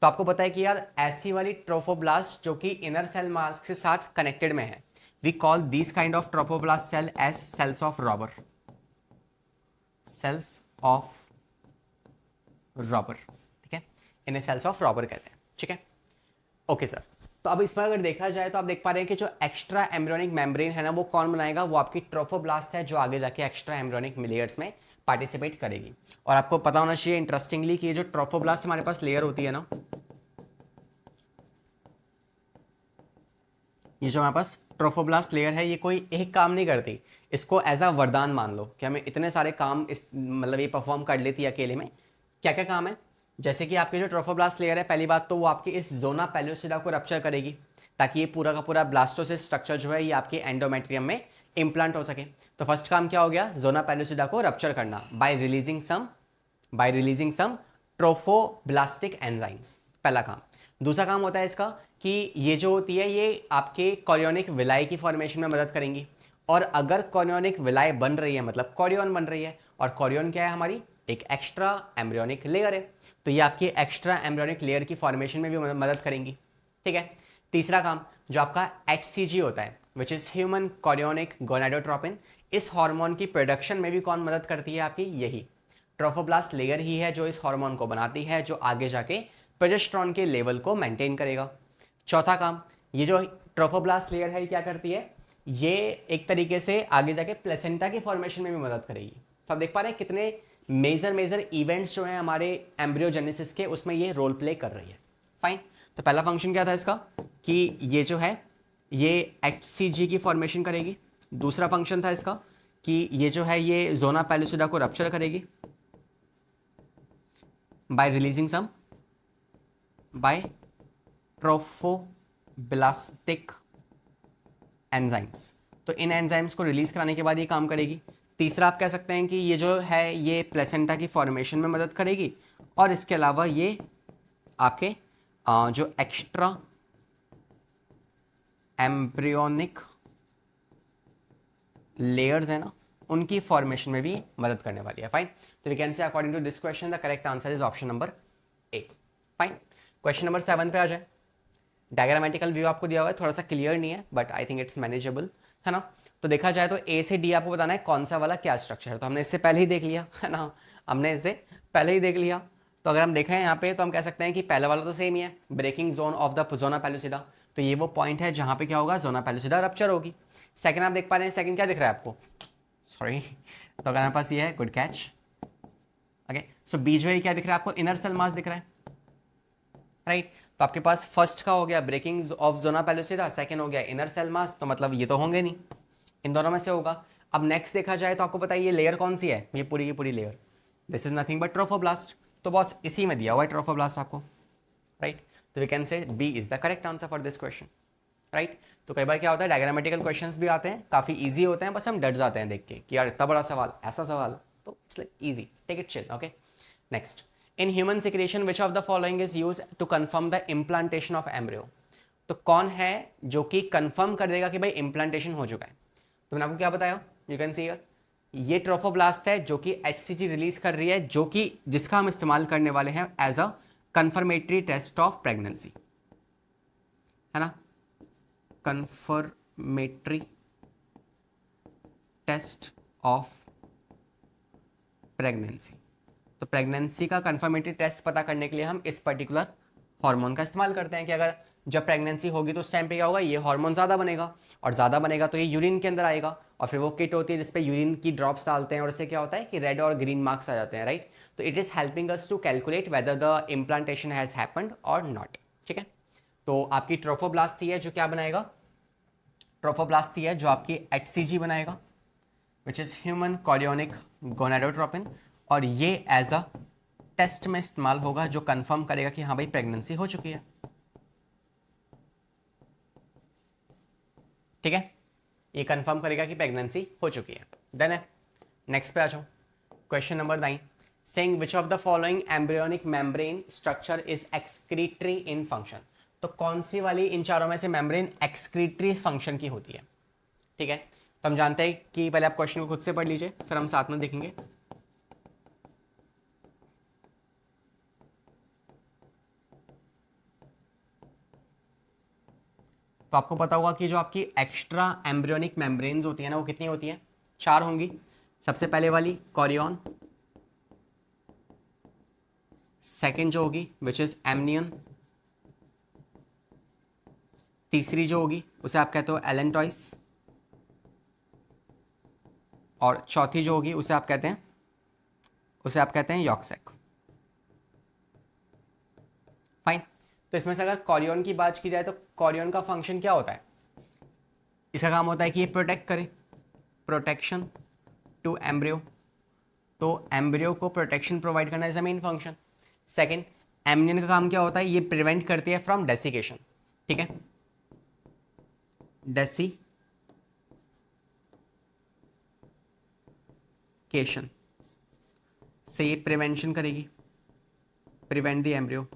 तो आपको पता है कि यार ऐसी वाली ट्रोफोब्लास्ट जो कि इनर सेल मास के साथ कनेक्टेड में है, we call this kind of trophoblast cell as cells of Rauber, cells of Rauber, ठीक है, इन्हें सेल्स ऑफ रॉबर कहते हैं, ठीक है। ओके सर, तो अब इसमें अगर देखा जाए तो आप देख पा रहे हैं कि जो एक्स्ट्रा एम्ब्रियोनिक मेम्ब्रेन है ना, वो कौन बनाएगा, वो आपकी ट्रोफोब्लास्ट है, जो आगे जाके एक्स्ट्रा एम्ब्रियोनिक लेयर्स में पार्टिसिपेट करेगी। और आपको पता होना चाहिए इंटरेस्टिंगली कि ये जो ट्रोफोब्लास्ट हमारे पास लेयर होती है ना, ये जो हमारे पास ट्रोफोब्लास्ट लेयर है, ये कोई एक काम नहीं करती, इसको एज अ वरदान मान लो कि हमें इतने सारे काम इस मतलब ये परफॉर्म कर लेती है अकेले में। क्या क्या काम है, जैसे कि आपकी जो ट्रोफोब्लास्ट लेयर है, पहली बात तो वो आपकी इस जोना पेल्यूसिडा को रप्चर करेगी ताकि ये पूरा का पूरा ब्लास्टोसिस्ट स्ट्रक्चर जो है ये आपके एंडोमेट्रियम में इम्प्लांट हो सके। तो फर्स्ट काम क्या हो गया, जोना पेल्यूसिडा को रप्चर करना by releasing some trophoblastic enzymes, पहला काम। दूसरा काम होता है इसका कि ये जो होती है ये आपके कॉरियोनिक विलाई की फॉर्मेशन में मदद करेंगी। और अगर कॉरियोनिक विलाई बन रही है मतलब कॉरियोन बन रही है, और कॉरियोन क्या है, हमारी एक एक्स्ट्रा एम्ब्रियोनिक लेयर है, तो ये आपकी एक्स्ट्रा एम्ब्रियोनिक लेयर की फॉर्मेशन में भी मदद करेंगी, ठीक है। तीसरा काम जो आपका HCG होता है, which is human chorionic gonadotropin, इस हार्मोन की प्रोडक्शन में भी कौन मदद करती है, आपकी यही ट्रोफोब्लास्ट लेयर ही है जो इस हार्मोन को बनाती है, जो आगे जाके प्रोजेस्टेरॉन के लेवल को मेंटेन करेगा। चौथा काम, ये जो ट्रोफोब्लास्ट लेयर है क्या करती है, ये एक तरीके से आगे जाके प्लेसेंटा की फॉर्मेशन में भी मदद करेगी। तो आप देख पा रहे हैं कितने मेजर इवेंट्स जो हैं हमारे एम्ब्रियोजेनेसिस के, उसमें ये रोल प्ले कर रही है। फाइन, तो पहला फंक्शन क्या था इसका कि ये जो है ये HCG की फॉर्मेशन करेगी। दूसरा फंक्शन था इसका कि ये जो है ये जोना पेल्यूसिडा को रप्चर करेगी बाय ट्रोफोब्लास्टिक एंजाइम्स, तो इन एंजाइम्स को रिलीज कराने के बाद ये काम करेगी। तीसरा आप कह सकते हैं कि ये जो है ये प्लेसेंटा की फॉर्मेशन में मदद करेगी, और इसके अलावा ये आपके जो एक्स्ट्रा एम्ब्रियोनिक लेयर्स है ना, उनकी फॉर्मेशन में भी मदद करने वाली है। फाइन, तो we can say according to this question the correct answer is option number A. Fine, question number 7 पे आ जाए। डायग्रामेटिकल व्यू आपको दिया हुआ है, थोड़ा सा क्लियर नहीं है but I think it's manageable, है ना। तो देखा जाए तो ए से डी आपको बताना है कौन सा वाला क्या स्ट्रक्चर है, तो हमने इससे पहले ही देख लिया है ना, हमने इससे पहले ही देख लिया। तो अगर हम देखें यहाँ पे तो हम कह सकते हैं कि पहला वाला तो सेम ही है, breaking zone of the zona pellucida, तो ये वो पॉइंट है जहाँ पे क्या होगा, जोना पेल्यूसिडा रप्चर होगी। सेकंड आप देख पा रहे हैं, सेकंड क्या दिख रहा है आपको, सॉरी, तो अगर हमारे पास ये है, गुड कैच, ओके। सो बी जो है क्या दिख रहा है आपको, इनर सेल मास दिख रहा है, राइट। तो आपके पास फर्स्ट का हो गया breaking of zona pellucida, second हो गया इनर सेल मास, तो मतलब ये तो होंगे नहीं, इन दोनों में से होगा। अब नेक्स्ट देखा जाए तो आपको पता है ये लेयर कौन सी है, ये पूरी की पूरी layer, this is nothing but trophoblast, तो बॉस इसी में दिया हुआ है ट्रोफोब्लास्ट आपको, राइट। तो we can say B is the correct answer for this question, right. तो कई बार क्या होता है, डायग्रामेटिकल क्वेश्चंस भी आते हैं, काफ़ी ईजी होते हैं, बस हम डर जाते हैं देख के कि यार इतना बड़ा सवाल, ऐसा सवाल, तो it's like easy, take it chill, okay. Next, in human secretion which of the following is use to confirm the implantation of embryo, तो कौन है जो कि कंफर्म कर देगा कि भाई इम्प्लांटेशन हो चुका है। तो मैंने आपको क्या बताया, यू कैन सी हियर, ये ट्रोफोब्लास्ट है जो कि HCG रिलीज कर रही है, जो कि जिसका हम इस्तेमाल करने वाले हैं as a confirmatory test of pregnancy, है ना, कंफर्मेटरी टेस्ट ऑफ प्रेगनेंसी। तो प्रेगनेंसी का कंफर्मेटरी टेस्ट पता करने के लिए हम इस पर्टिकुलर हार्मोन का इस्तेमाल करते हैं कि अगर जब प्रेगनेंसी होगी तो उस टाइम पे क्या होगा, ये हार्मोन ज़्यादा बनेगा, और ज़्यादा बनेगा तो ये यूरिन के अंदर आएगा, और फिर वो किट होती है जिसपे यूरिन की ड्रॉप्स डालते हैं, और इससे क्या होता है कि रेड और ग्रीन मार्क्स आ जाते हैं, राइट। तो it is helping us to calculate whether the implantation has happened और नॉट, ठीक है। तो आपकी ट्रोफोब्लास्ट है जो क्या बनाएगा, ट्रोफोब्लास्ट है जो आपकी HCG बनाएगा, विच इज़ ह्यूमन कॉरियोनिक गोनाडोट्रोपिन, और ये एज अ टेस्ट में इस्तेमाल होगा जो कंफर्म करेगा कि हाँ भाई प्रेगनेंसी हो चुकी है, ठीक है, ये कंफर्म करेगा कि प्रेगनेंसी हो चुकी है। डन है, नेक्स्ट पे आ जाओ, question number 9, saying which of the following embryonic membrane structure is excretory in function, तो कौन सी वाली इन चारों में से मेम्ब्रेन एक्सक्रीटरी फंक्शन की होती है, ठीक है। तो हम जानते हैं कि पहले आप क्वेश्चन को खुद से पढ़ लीजिए, फिर हम साथ में देखेंगे। तो आपको पता होगा कि जो आपकी एक्स्ट्रा एम्ब्रियोनिक मेम्ब्रेन्स होती है ना, वो कितनी होती हैं, 4 होंगी। सबसे पहले वाली कॉरियन, सेकेंड जो होगी विच इज एमनियन, तीसरी जो होगी उसे आप कहते हो एलेंटॉइस, और चौथी जो होगी उसे आप कहते हैं यॉर्कसैक। फाइन। तो इसमें से अगर कॉरियन की बात की जाए तो कॉरियन का फंक्शन क्या होता है? इसका काम होता है कि ये प्रोटेक्ट करे, प्रोटेक्शन टू एम्ब्रियो। तो एम्ब्रियो को प्रोटेक्शन प्रोवाइड करना is the main function. Second, amnion का काम क्या होता है? ये प्रिवेंट करती है फ्रॉम डेसिकेशन। ठीक है, डेसिकेशन से ये प्रिवेंशन करेगी, प्रिवेंट द एम्ब्रियो।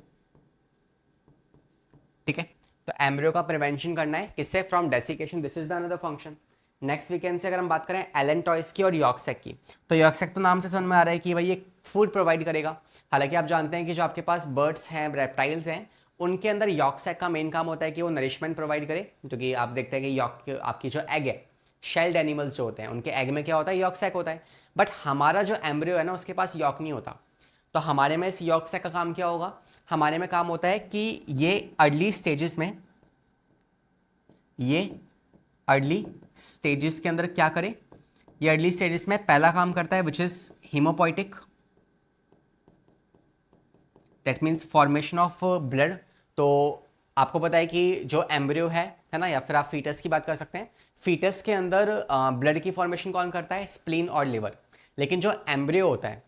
ठीक है, तो एम्ब्रियो का प्रिवेंशन करना है किससे? From desiccation. This is the another function. Next weekend से अगर हम बात करें एलेंटॉइस की और यॉर्कसैक की, तो यॉर्कसैक तो नाम से समझ में आ रहा है कि भाई ये फूड प्रोवाइड करेगा। हालांकि आप जानते हैं कि जो आपके पास बर्ड्स हैं, रेप्टाइल्स हैं, उनके अंदर यॉर्कसैक का मेन काम होता है कि वो नरिशमेंट प्रोवाइड करे। जो कि आप देखते हैं कि आपकी जो एग है, शेल्ड एनिमल्स जो होते हैं उनके एग में क्या होता है? यॉर्कसैक होता है। बट हमारा जो एम्ब्रियो है ना, उसके पास यॉर्क नहीं होता। तो हमारे में इस यॉर्कसैक का काम क्या होगा? हमारे में काम होता है कि ये अर्ली स्टेजेस के अंदर क्या करे? ये अर्ली स्टेजेस में पहला काम करता है which is haemopoietic, that means formation of blood. तो आपको पता है कि जो एम्ब्रियो है ना, या फिर आप फीटस की बात कर सकते हैं, फीटस के अंदर ब्लड की फॉर्मेशन कौन करता है? स्प्लीन और लिवर। लेकिन जो एम्ब्रियो होता है,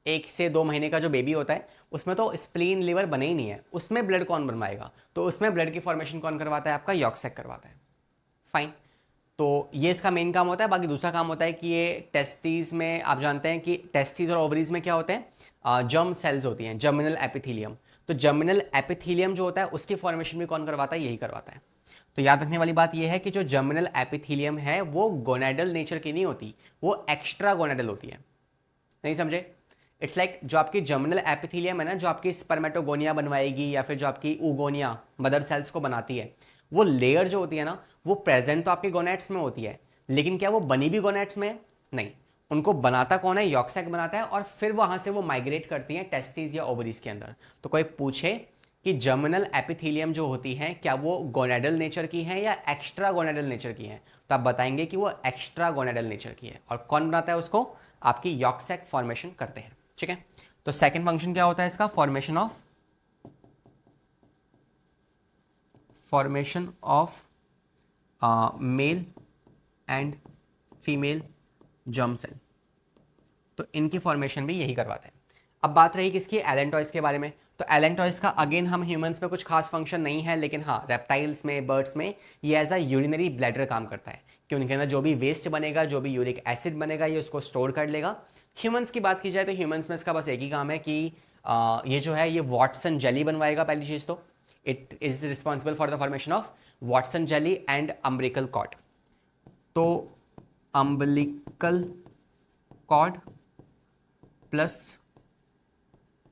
1 से 2 महीने का जो बेबी होता है, उसमें तो स्प्लीन लिवर बने ही नहीं है, उसमें ब्लड कौन बनवाएगा? तो उसमें ब्लड की फॉर्मेशन कौन करवाता है? आपका यॉर्कसैक करवाता है। फाइन। तो ये इसका मेन काम होता है। बाकी दूसरा काम होता है कि ये टेस्टीज में, आप जानते हैं कि टेस्टीज और ओवरीज में क्या होते हैं? जर्म सेल्स होती हैं, जर्मिनल एपिथीलियम। तो जर्मिनल एपिथीलियम जो होता है उसकी फॉर्मेशन भी कौन करवाता है? यही करवाता है। तो याद रखने वाली बात यह है कि जो जर्मिनल एपिथीलियम है वो गोनेडल नेचर की नहीं होती, वो एक्स्ट्रा गोनेडल होती है। नहीं समझे? इट्स लाइक जो आपकी जर्मिनल एपिथीलियम है ना, जो आपकी स्पर्मेटोगोनिया बनवाएगी या फिर जो आपकी ऊगोनिया मदर सेल्स को बनाती है, वो लेयर जो होती है ना, वो प्रेजेंट तो आपके गोनेट्स में होती है, लेकिन क्या वो बनी भी गोनेट्स में? नहीं। उनको बनाता कौन है? यॉर्कसैक बनाता है, और फिर वहां से वो माइग्रेट करती हैं टेस्टिस या ओवरीज के अंदर। तो कोई पूछे कि जर्मिनल एपिथीलियम जो होती हैं, क्या वो गोनेडल नेचर की हैं या एक्स्ट्रा गोनेडल नेचर की हैं? तो आप बताएंगे कि वो एक्स्ट्रा गोनेडल नेचर की है। और कौन बनाता है उसको? आपकी यॉर्कसैक फॉर्मेशन करते हैं। ठीक है, तो सेकंड फंक्शन क्या होता है इसका? Formation of male and female germ cell. तो इनकी फॉर्मेशन भी यही करवाते हैं। अब बात रही किसकी? एलेंटॉइस के बारे में। तो एलेंटॉइस का अगेन हम ह्यूमंस में कुछ खास फंक्शन नहीं है, लेकिन हाँ रेप्टाइल्स में, बर्ड्स में ये एज अ यूरिनरी ब्लैडर काम करता है कि उनके अंदर जो भी वेस्ट बनेगा, जो भी यूरिक एसिड बनेगा, ये उसको स्टोर कर लेगा। ह्यूमंस की बात की जाए तो ह्यूमंस में इसका बस एक ही काम है कि ये जो है ये वॉटसन जेली बनवाएगा। पहली चीज़ तो it is responsible for the formation of Watson jelly and umbilical cord. तो umbilical cord plus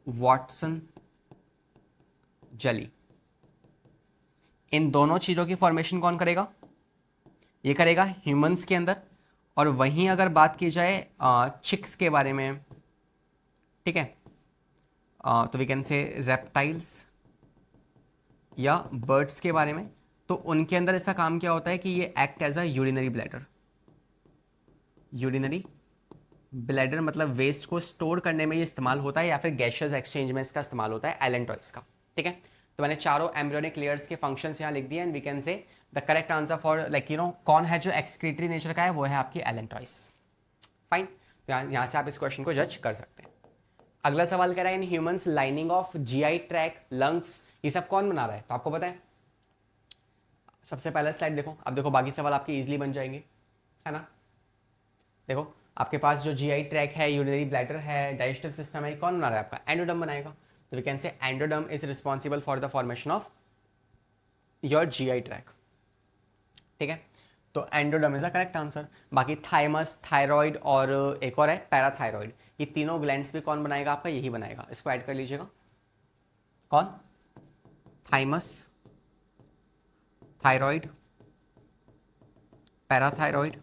Watson jelly, इन दोनों चीज़ों की फॉर्मेशन कौन करेगा? ये करेगा ह्यूमंस के अंदर। और वहीं अगर बात की जाए चिक्स के बारे में, ठीक है, तो वी कैन से रेप्टाइल्स या बर्ड्स के बारे में, तो उनके अंदर ऐसा काम क्या होता है कि ये act as a urinary bladder. Urinary bladder मतलब वेस्ट को स्टोर करने में ये इस्तेमाल होता है, या फिर गैशियस एक्सचेंज में इसका इस्तेमाल होता है एलेंटॉइस का। ठीक है, तो मैंने चारों एम्ब्रियोनिक लेयर्स के फंक्शंस यहाँ लिख दिए, and we can say the correct answer for like कौन है जो एक्सक्रीटरी नेचर का है, वो है आपकी एलेंटॉइस। फाइन, तो यहाँ से आप इस क्वेश्चन को जज कर सकते हैं। अगला सवाल कह रहा है in humans lining of GI tract, lungs, ये सब कौन बना रहा है? तो आपको पता है। सबसे पहला स्लाइड देखो, अब देखो बाकी सवाल आपके इजीली बन जाएंगे, है ना। देखो आपके पास जो जीआई ट्रैक है, यूरिनरी ब्लैडर है, डाइजेस्टिव सिस्टम है, कौन बना रहा है? आपका एंडोडर्म बनाएगा। तो we can say endoderm is responsible for the formation of your GI tract. ठीक है, तो endoderm is the correct answer. बाकी थाइमस, थायराइड और एक और है पैराथायरॉइड, ये तीनों ग्लैंड्स भी कौन बनाएगा? आपका यही बनाएगा। इसको ऐड कर लीजिएगा। कौन? थाइमस, थायराइड, पैराथायरॉइड,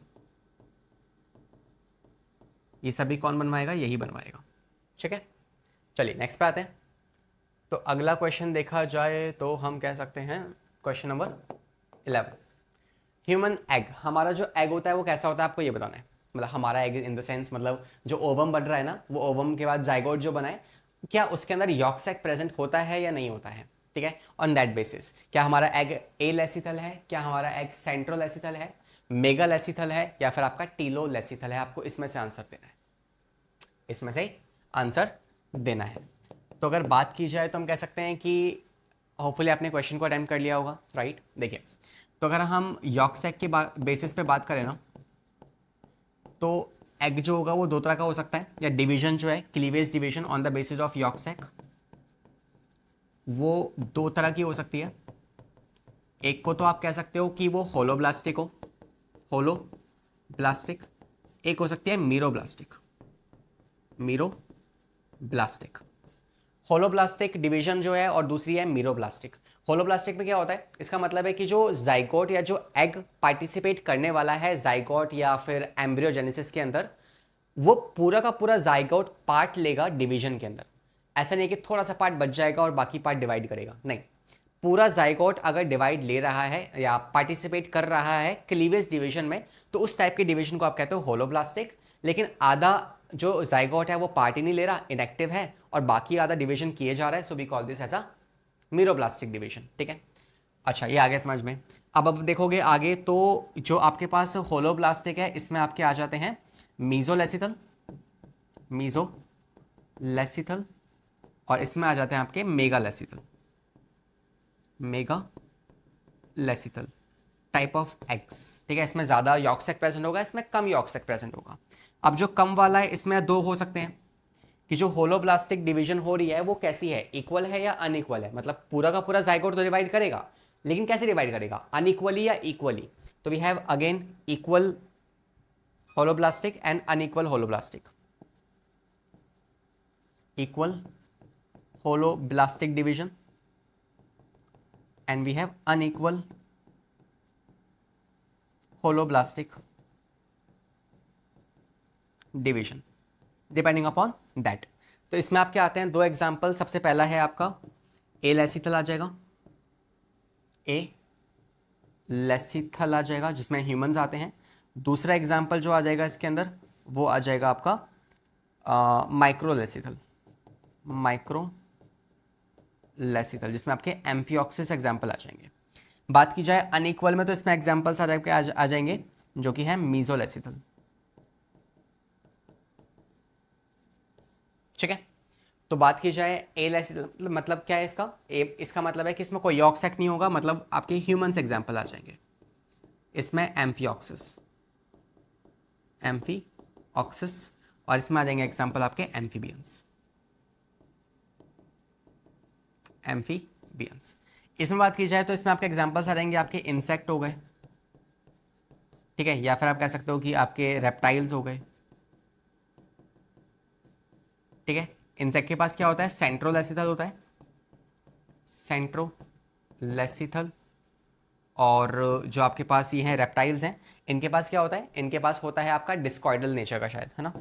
ये सभी कौन बनवाएगा? यही बनवाएगा। ठीक है, चलिए नेक्स्ट पे आते हैं। तो अगला क्वेश्चन देखा जाए तो हम कह सकते हैं क्वेश्चन नंबर 11। ह्यूमन एग, हमारा जो एग होता है वो कैसा होता है आपको ये बताना है। मतलब हमारा एग इन द सेंस मतलब जो ओवम बन रहा है ना, वो ओवम के बाद जाइगोट जो बना है, क्या उसके अंदर यॉर्क सैक प्रेजेंट होता है या नहीं होता है। ठीक है, ऑन दैट बेसिस क्या हमारा एग एलेसिथल है, क्या हमारा एग सेंट्रोलेसिथल है, मेगालेसिथल है, या फिर आपका टीलोलेसिथल है। आपको इसमें से आंसर देना है, इसमें से आंसर देना है। तो अगर बात की जाए तो हम कह सकते हैं कि होपफुली आपने क्वेश्चन को अटेम्प्ट कर लिया होगा, राइट। देखिए, तो अगर हम यॉर्क सैक के बेसिस पे बात करें ना, तो एग जो होगा वो दो तरह का हो सकता है, या डिवीजन जो है cleavage division on the basis of yolk sac, वो दो तरह की हो सकती है। एक को तो आप कह सकते हो कि वो होलोब्लास्टिक हो, होलोब्लास्टिक। एक हो सकती है मीरोब्लास्टिक, मीरोब्लास्टिक। होलोब्लास्टिक डिवीजन जो है और दूसरी है मीरोब्लास्टिक। होलोब्लास्टिक में क्या होता है, इसका मतलब है कि जो जाइगोट या जो एग पार्टिसिपेट करने वाला है जाइगोट या फिर एम्ब्रियोजेनेसिस के अंदर, वो पूरा का पूरा जाइगोट पार्ट लेगा डिवीजन के अंदर। ऐसा नहीं कि थोड़ा सा पार्ट बच जाएगा और बाकी पार्ट डिवाइड करेगा, नहीं। पूरा जाइगोट अगर डिवाइड ले रहा है या पार्टिसिपेट कर रहा है क्लीवेज डिवीजन में, तो उस टाइप के डिवीजन को आप कहते हो होलोब्लास्टिक। लेकिन आधा जो जाइगोट है वो पार्ट ही नहीं ले रहा, इनएक्टिव है, और बाकी आधा डिवीजन किए जा रहा है, so we call this as a meroblastic division. ठीक है, अच्छा ये आगे समझ में। अब देखोगे आगे तो जो आपके पास होलोब्लास्टिक है, इसमें आपके आ जाते हैं मीजोलेसिथल, मीजोलेसिथल, और इसमें आ जाते हैं आपके megalecithal, megalecithal type of eggs. ठीक है, इसमें ज़्यादा यॉर्क सैक प्रेजेंट होगा, इसमें कम यॉर्क सैक प्रेजेंट होगा। अब जो कम वाला है, इसमें दो हो सकते हैं कि जो होलोब्लास्टिक डिवीजन हो रही है वो कैसी है, इक्वल है या अनइक्वल है। मतलब पूरा का पूरा जाइगोट तो डिवाइड करेगा, लेकिन कैसे डिवाइड करेगा, अनइक्वली या इक्वली। तो we have again equal holoblastic and unequal holoblastic, equal holoblastic division and we have unequal holoblastic division depending upon that। तो इसमें आपके आते हैं दो एग्जांपल। सबसे पहला है आपका एलेसिथल आ जाएगा, एलेसिथल आ जाएगा जिसमें ह्यूमंस आते हैं। दूसरा एग्जांपल जो आ जाएगा इसके अंदर वो आ जाएगा आपका माइक्रोलेसिथल, माइक्रोलेसिथल, जिसमें आपके एम्फिऑक्सिस एग्जांपल आ जाएंगे। बात की जाए अनइक्वल में तो इसमें एग्जांपल्स आ जाएंगे जो कि है मीजोलेसिथल। ठीक है, तो बात की जाए एलेसिथल मतलब क्या है इसका, इसका मतलब है कि इसमें कोई यॉर्क सैक नहीं होगा, मतलब आपके ह्यूमंस एग्जांपल आ जाएंगे। इसमें एम्फिऑक्सिस, एम्फिऑक्सिस, और इसमें आ जाएंगे एग्जांपल आपके एम्फीबियंस, एम्फीबियंस। इसमें बात की जाए तो इसमें आपके एग्जांपल्स आ जाएंगे आपके इंसेक्ट हो गए, ठीक है, या फिर आप कह सकते हो कि आपके रेप्टाइल्स हो गए। ठीक है, इंसेक्ट के पास क्या होता है, सेंट्रोलेसिथल होता है, सेंट्रोलेसिथल। और जो आपके पास ये हैं रेप्टाइल्स हैं, इनके पास क्या होता है, इनके पास होता है आपका डिस्कॉइडल नेचर का, शायद, है ना,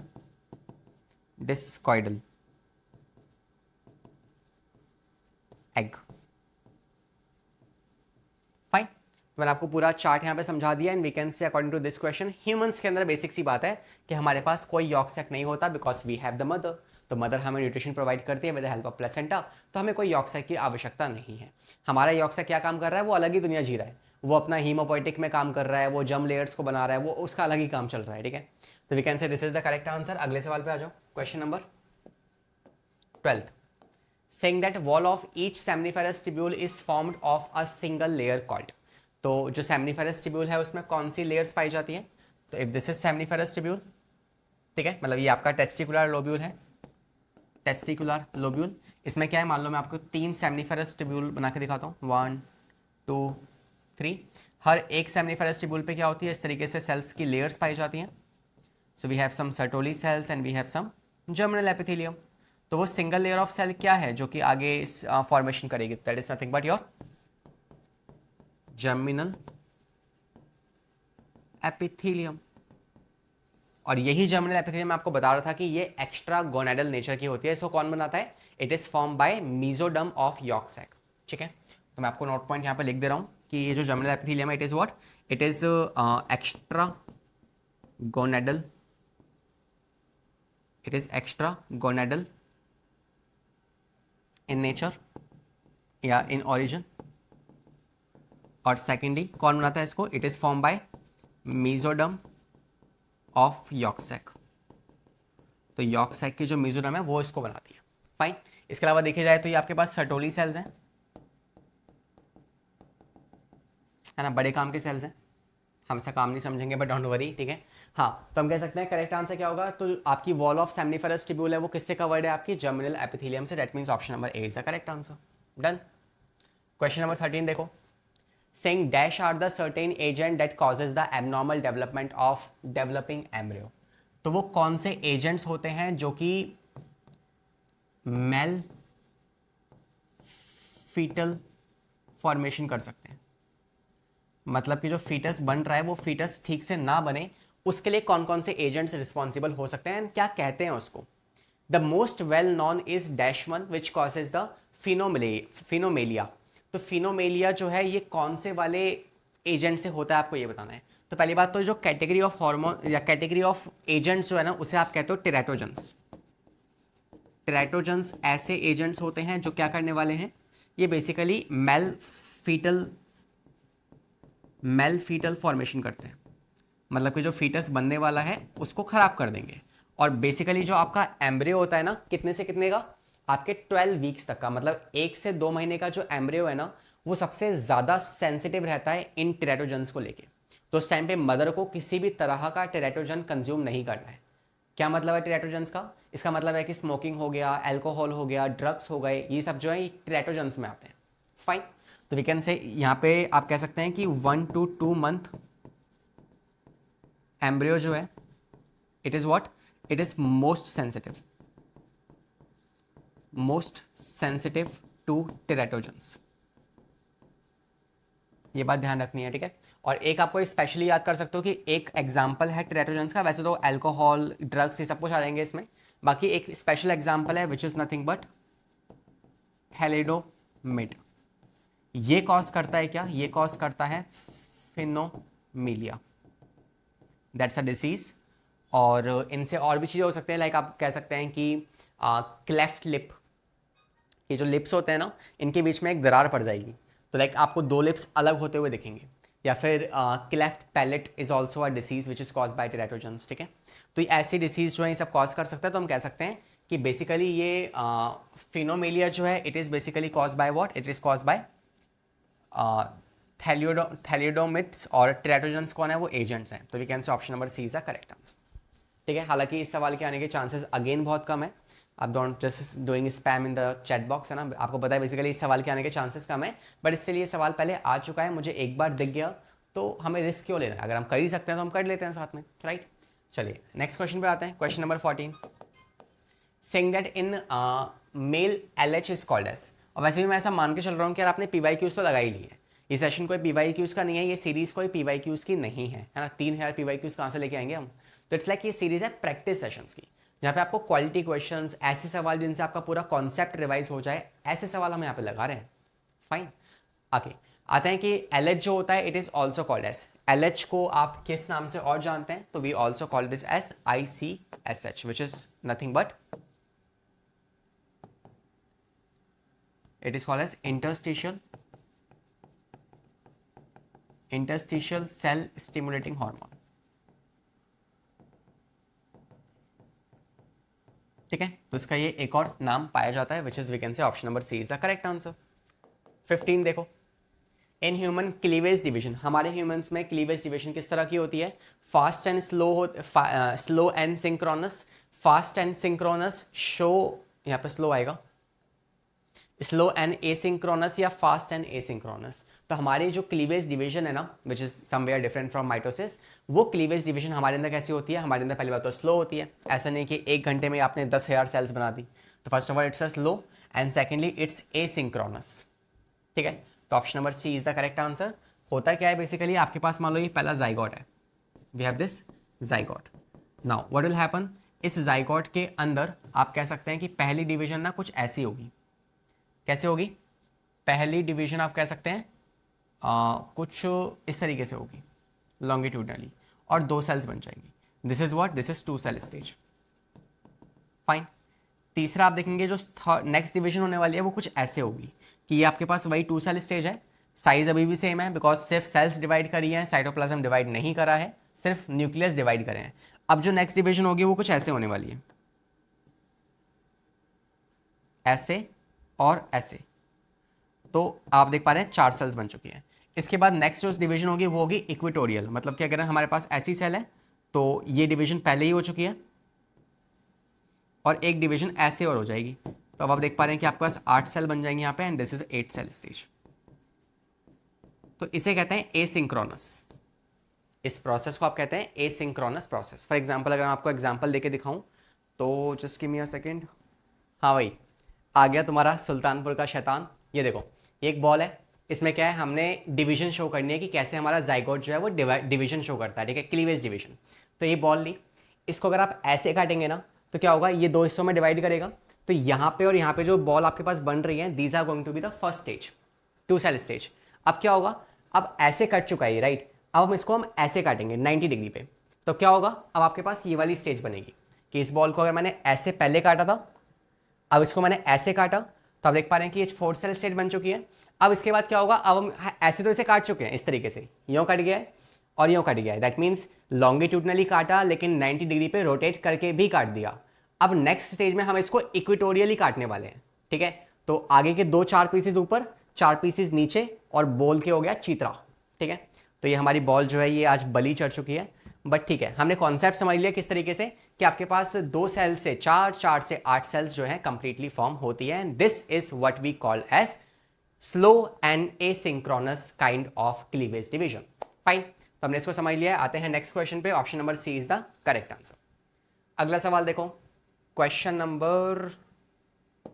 डिस्कॉइडल एग। फाइन, तो मैंने आपको पूरा चार्ट यहाँ पे समझा दिया। And we can say according to this question humans के अंदर बेसिक सी बात है कि हमारे पास कोई यॉर्क सैक नहीं होता, because we have the mother. तो मदर हमें न्यूट्रिशन प्रोवाइड करती है with the help of placenta, तो हमें कोई यॉर्क सैक की आवश्यकता नहीं है। हमारा यॉर्क सैक क्या काम कर रहा है, वो अलग ही दुनिया जी रहा है, वो अपना हीमोपोइटिक में काम कर रहा है, वो जम लेयर्स को बना रहा है, वो उसका अलग ही काम चल रहा है। ठीक है, तो we can say this is the correct answer. अगले सवाल पे आ जाओ, question number 12। saying that wall of each seminiferous tubule is formed of a single layer called। तो जो सेमनीफेरस ट्यूब्यूल है उसमें कौन सी लेयर्स पाई जाती हैं, तो if this is seminiferous tubule, ठीक है, मतलब ये आपका टेस्टिकुलर लोब्यूल है, टेस्टिकुलर लोब्यूल। इसमें क्या है, मान लो मैं आपको 3 सेमनीफेरस ट्यूब्यूल बना के दिखाता हूँ, 1 2 3। हर एक सेमनीफेरस ट्यूब्यूल पे क्या होती है, इस तरीके से सेल्स की लेयर्स पाई जाती हैं। So we have some Sertoli cells and we have some germinal epithelium. तो वो सिंगल लेयर ऑफ सेल क्या है जो कि आगे इस फॉर्मेशन करेगी, that is nothing but your germinal epithelium. और यही जर्मिनल एपिथेलियम मैं आपको बता रहा था कि ये एक्स्ट्रा गोनेडल नेचर की होती है। इसको कौन बनाता है? It is form by mesoderm of yolk sac. ठीक है, तो मैं आपको नोट पॉइंट यहाँ पे लिख दे रहा हूँ कि ये जो जर्मिनल एपिथेलियम है, it is what? It is extra gonadal, it is extra gonadal in nature या इन ओरिजिन। और सेकेंडली कौन बनाता है इसको? It is form by mesoderm of yolk sac. तो यॉर्क सैक की जो मीजोडर्म है वो इसको बनाती है। फाइन। इसके अलावा देखा जाए तो ये आपके पास सर्टोली सेल्स हैं, है ना, बड़े काम के सेल्स हैं, हमसे काम नहीं समझेंगे बट डोंट वरी। ठीक है, हाँ, तो हम कह सकते हैं करेक्ट आंसर क्या होगा? तो आपकी वॉल ऑफ सेमनीफेरस ट्यूब्यूल है वो किससे कवर्ड है? आपकी जर्मिनल एपिथेलियम से। That means option number A is the correct answer. Done. Question number 13 देखो। saying dash are the certain agent that causes the abnormal development of developing embryo। तो वो कौन से एजेंट्स होते हैं जो कि मेल फीटल फॉर्मेशन कर सकते हैं? मतलब कि जो फीटस बन रहा है वो फीटस ठीक से ना बने, उसके लिए कौन कौन से एजेंट्स रिस्पॉन्सिबल हो सकते हैं, क्या कहते हैं उसको? The most well known is dash one which causes the phocomelia. तो फिनोमेलिया जो है ये कौन से वाले एजेंट से होता है, आपको ये बताना है। तो पहली बात तो जो कैटेगरी ऑफ हार्मोन या कैटेगरी ऑफ एजेंट्स जो है ना, उसे आप कहते हो टेराटोजेंस। टेराटोजेंस ऐसे एजेंट्स होते हैं जो क्या करने वाले हैं? ये बेसिकली मेल फीटल फॉर्मेशन करते हैं। मतलब कि जो फीटस बनने वाला है उसको खराब कर देंगे। और बेसिकली जो आपका एम्ब्रियो होता है ना, कितने से कितने का? आपके 12 वीक्स तक का, मतलब 1 से 2 महीने का जो एम्ब्रियो है ना, वो सबसे ज़्यादा सेंसिटिव रहता है इन टेराटोजेंस को लेके। तो उस टाइम पे मदर को किसी भी तरह का टेराटोजन कंज्यूम नहीं करना है। क्या मतलब है टेराटोजेंस का? इसका मतलब है कि स्मोकिंग हो गया, अल्कोहल हो गया, ड्रग्स हो गए, ये सब जो है ये टेराटोजेंस में आते हैं। फाइन। तो वी कैन से यहाँ पे आप कह सकते हैं कि 1 to 2 मंथ एम्ब्रियो जो है, it is what? It is most sensitive to teratogens. ये बात ध्यान रखनी है, ठीक है। और एक आपको स्पेशली याद कर सकते हो कि एक एग्जांपल है टेराटोजेंस का, वैसे तो अल्कोहल, ड्रग्स ये सब कुछ आ जाएंगे इसमें, बाकी एक स्पेशल एग्जांपल है विच इज नथिंग बट थैलिडोमिड। ये कॉज करता है क्या? ये कॉज करता है फिनोमिलिया, दैट्स अ डिसीज। और इनसे और भी चीज़ें हो सकते हैं, लाइक आप कह सकते हैं कि क्लेफ्ट लिप, ये जो लिप्स होते हैं ना, इनके बीच में एक दरार पड़ जाएगी, तो लाइक आपको 2 लिप्स अलग होते हुए दिखेंगे। या फिर cleft palate is also a disease which is cause by teratogens. ठीक है, तो ये ऐसी डिसीज जो है ये सब कॉज कर सकता है। तो हम कह सकते हैं कि बेसिकली ये फिनोमेलिया जो है it is basically cause by what? It is cause by thalidomides. और टेराटोजेंस कौन है? वो एजेंट्स हैं। तो we can say option number C is the correct answer. ठीक है, हालांकि इस सवाल के आने के चांसेस अगेन बहुत कम है। आप don't just doing spam in the chat box, है ना, आपको पता है बेसिकली इस सवाल के आने के चांसेस कम है, बट इससे लिए सवाल पहले आ चुका है, मुझे एक बार दिख गया, तो हमें रिस्क क्यों लेना है? अगर हम कर ही सकते हैं तो हम कर लेते हैं साथ में, राइट। चलिए नेक्स्ट क्वेश्चन पे आते हैं। Question number 14, saying that in male LH is called as. और वैसे भी मैं ऐसा मान के चल रहा हूँ कि यार आपने PYQs तो लगा ही ली है। ये सेशन कोई PYQs का नहीं है, ये सीरीज कोई PYQs की नहीं है, है ना। 3000 PYQs कहाँ से लेके आएंगे हम? तो इट्स लाइक ये सीरीज है प्रैक्टिस सेशंस की, जहाँ पे आपको क्वालिटी क्वेश्चंस, ऐसे सवाल जिनसे आपका पूरा कॉन्सेप्ट रिवाइज हो जाए, ऐसे सवाल हम यहाँ पे लगा रहे हैं। फाइन। आगे आते हैं कि LH जो होता है it is also called as. LH को आप किस नाम से और जानते हैं? तो we also called this as ICSH, which is nothing but it is called as interstitial cell stimulating hormone. ठीक है, तो इसका ये एक और नाम पाया जाता है which is we can say option number C is the correct answer. 15 देखो, इन ह्यूमन क्लीवेज डिवीजन, हमारे ह्यूमंस में क्लीवेज डिवीजन किस तरह की होती है? Fast and slow and synchronous. Fast and synchronous so, यहाँ पे स्लो आएगा, स्लो एंड एसिंक्रोनस या फास्ट एंड एसिंक्रोनस। तो हमारी जो क्लीवेज डिवीजन है ना, which is somewhere different from mitosis, वो क्लीवेज डिवीजन हमारे अंदर कैसी होती है? हमारे अंदर पहली बात तो स्लो होती है। ऐसा नहीं कि 1 घंटे में आपने 10,000 सेल्स बना दी। तो first of all it's a slow and secondly it's asynchronous. ठीक है, तो option number C is the correct answer. होता क्या है बेसिकली, आपके पास मान लो ये पहला जाइगोट है, we have this zygote, now what will happen, इस जाइगोट के अंदर आप कह सकते हैं कि पहली डिवीजन ना कुछ ऐसी होगी। कैसे होगी? पहली डिवीजन आप कह सकते हैं कुछ इस तरीके से होगी, लॉन्गिट्यूडनली, और 2 सेल्स बन जाएंगी। This is what, this is 2 cell stage. Fine. तीसरा आप देखेंगे जो नेक्स्ट डिवीजन होने वाली है वो कुछ ऐसे होगी कि ये आपके पास वही 2 सेल स्टेज है, साइज अभी भी सेम है बिकॉज सिर्फ सेल्स डिवाइड करी है, साइटोप्लाज्म डिवाइड नहीं करा है, सिर्फ न्यूक्लियस डिवाइड करे हैं। अब जो नेक्स्ट डिवीजन होगी वो कुछ ऐसे होने वाली है, ऐसे और ऐसे। तो आप देख पा रहे हैं 4 सेल्स बन चुकी हैं। इसके बाद नेक्स्ट जो डिवीजन होगी वो होगी इक्वेटोरियल, मतलब कि अगर हमारे पास ऐसी सेल है तो ये डिवीजन पहले ही हो चुकी है और एक डिवीजन ऐसे और हो जाएगी। तो अब आप देख पा रहे हैं कि आपके पास 8 सेल बन जाएंगे यहाँ पे, and this is 8 cell stage. तो इसे कहते हैं एसिंक्रोनस। इस प्रोसेस को आप कहते हैं एसिंक्रोनस प्रोसेस। फॉर एग्जांपल अगर मैं आपको एग्जांपल देके दिखाऊं तो just give me a second. हाँ भाई, आ गया तुम्हारा सुल्तानपुर का शैतान। ये देखो, ये एक बॉल है, इसमें क्या है, हमने डिवीजन शो करनी है कि कैसे हमारा जाइगोट जो है वो डिवीजन शो करता है, ठीक है, क्लीवेज डिवीजन। तो ये बॉल ली, इसको अगर आप ऐसे काटेंगे ना तो क्या होगा, ये 2 हिस्सों में डिवाइड करेगा। तो यहाँ पे और यहाँ पे जो बॉल आपके पास बन रही है, these are going to be the first stage, 2 cell stage. अब क्या होगा, अब ऐसे कट चुका है राइट, अब हम इसको ऐसे काटेंगे 90 डिग्री पे। तो क्या होगा, अब आपके पास ये वाली स्टेज बनेगी कि इस बॉल को अगर मैंने ऐसे पहले काटा था, अब इसको मैंने ऐसे काटा, तो आप देख पा रहे हैं कि ये 4 सेल स्टेज बन चुकी है। अब इसके बाद क्या होगा, अब हम ऐसे तो इसे काट चुके हैं इस तरीके से, यूं कट गया है और यूं कट गया है, दैट मीन्स लॉन्गिट्यूडनली काटा लेकिन 90 डिग्री पे रोटेट करके भी काट दिया। अब नेक्स्ट स्टेज में हम इसको इक्वेटोरियली काटने वाले हैं, ठीक है। तो आगे के 4 पीसेज ऊपर, 4 पीसेज नीचे, और बॉल के हो गया चीतरा, ठीक है। तो ये हमारी बॉल जो है ये आज बली चढ़ चुकी है, बट ठीक है, हमने कॉन्सेप्ट समझ लिया किस तरीके से कि आपके पास 2 सेल से 4, 4 से 8 सेल्स जो है कंप्लीटली फॉर्म होती है। This is what we call as slow and asynchronous kind of cleavage division. Fine, तो हमने इसको समझ लिया है। आते हैं नेक्स्ट क्वेश्चन पे। Option number C is the correct answer. अगला सवाल देखो, question number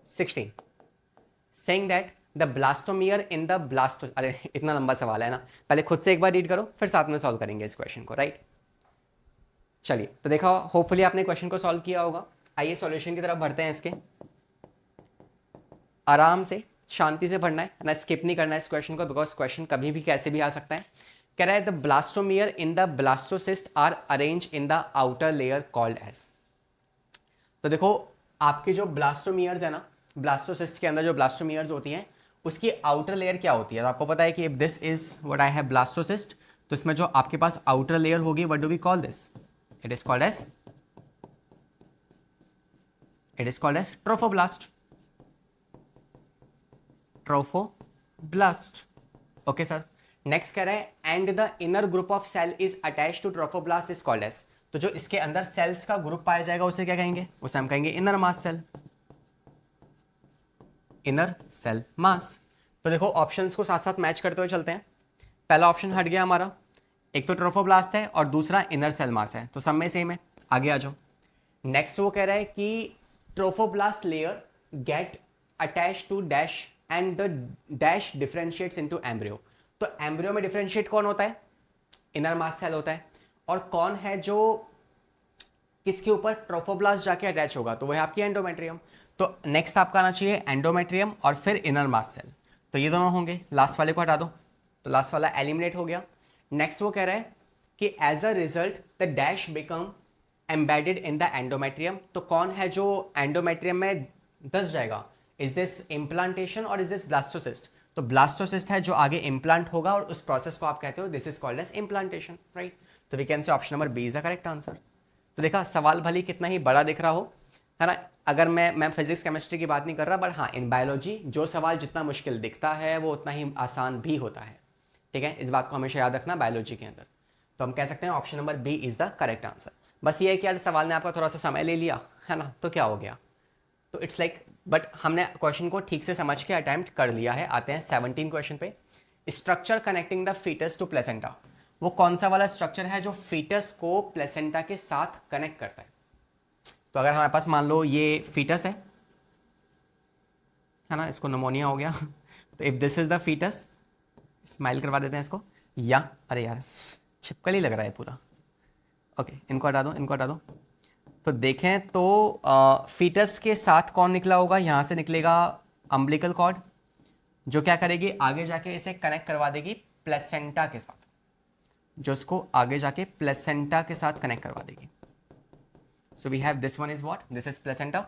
16, saying that the blastomere in the blasto, अरे इतना लंबा सवाल है ना, पहले खुद से एक बार रीड करो फिर साथ में सॉल्व करेंगे इस क्वेश्चन को, राइट। चलिए, तो देखा, होपफुली आपने क्वेश्चन को सॉल्व किया होगा। आइए सॉल्यूशन की तरफ बढ़ते हैं। इसके आराम से शांति से पढ़ना है ना, स्किप नहीं करना है इस क्वेश्चन को, बिकॉज क्वेश्चन कभी भी कैसे भी आ सकता है। कह रहा है the blastomere in the blastocyst are arrange in the outer layer called as. तो देखो, आपके जो ब्लास्टोमियर्स है ना, ब्लास्टोसिस्ट के अंदर जो ब्लास्टोमियर्स होती हैं उसकी आउटर लेयर क्या होती है। तो आपको पता है कि if this is what I have blastocyst, तो इसमें जो आपके पास आउटर लेयर होगी, what do we call this, it is called as trophoblast. Trophoblast, okay sir. Next कह रहा है and the inner group of cell is attached to trophoblast is called as. तो जो इसके अंदर सेल्स का ग्रुप पाया जाएगा उसे क्या कहेंगे, उसे हम कहेंगे inner mass cell, inner cell mass. तो देखो, ऑप्शंस को साथ साथ मैच करते हुए चलते हैं। पहला ऑप्शन हट गया हमारा, एक तो ट्रोफोब्लास्ट है और दूसरा इनर सेल मास है, तो सब में सेम है, आगे आ जाओ। नेक्स्ट वो कह रहा है कि trophoblast layer get attach to dash and the dash differentiates into embryo. तो एम्ब्रियो में डिफरेंशिएट कौन होता है, इनर मास सेल होता है। और कौन है जो किसके ऊपर ट्रोफोब्लास्ट जाके अटैच होगा, तो वह है आपकी एंडोमेट्रियम। तो नेक्स्ट आपका आना चाहिए एंडोमेट्रियम और फिर इनर मास सेल, तो ये दोनों होंगे। लास्ट वाले को हटा दो, तो लास्ट वाला एलिमिनेट हो गया। नेक्स्ट वो कह रहा है कि as a result the dash become embedded in the endometrium. तो कौन है जो एंडोमेट्रियम में धस जाएगा, इज दिस इम्प्लांटेशन और इज दिस ब्लास्टोसिस्ट। तो ब्लास्टोसिस्ट है जो आगे इम्प्लांट होगा और उस प्रोसेस को आप कहते हो this is called as implantation, right. तो we can say option number B is the correct answer. तो देखा, सवाल भले कितना ही बड़ा दिख रहा हो, है ना, अगर मैं फिजिक्स केमिस्ट्री की बात नहीं कर रहा, बट हाँ, इन बायोलॉजी जो सवाल जितना मुश्किल दिखता है वो उतना ही आसान भी होता है, ठीक है। इस बात को हमेशा याद रखना बायोलॉजी के अंदर। तो हम कह सकते हैं option number B is the correct answer. बस ये है कि यार सवाल ने आपका थोड़ा सा समय ले लिया, है ना, तो क्या हो गया, तो इट्स लाइक, बट हमने क्वेश्चन को ठीक से समझ के अटेम्प्ट कर लिया है। आते हैं 17 क्वेश्चन पे। Structure connecting the foetus to placenta, वो कौन सा वाला स्ट्रक्चर है जो फीटस को प्लेसेंटा के साथ कनेक्ट करता है। तो अगर हमारे पास मान लो ये फीटस है ना, इसको निमोनिया हो गया तो if this is the foetus, smile करवा देते हैं इसको, या अरे यार छिपकली लग रहा है पूरा, ओके, इनको हटा दो, इनको हटा दो। तो देखें तो फीटस के साथ कौन निकला होगा, यहाँ से निकलेगा अम्बिलिकल कॉर्ड, जो क्या करेगी आगे जाके इसे कनेक्ट करवा देगी प्लेसेंटा के साथ, जो इसको आगे जाके प्लेसेंटा के साथ कनेक्ट करवा देगी। So we have this one is what, this is placenta,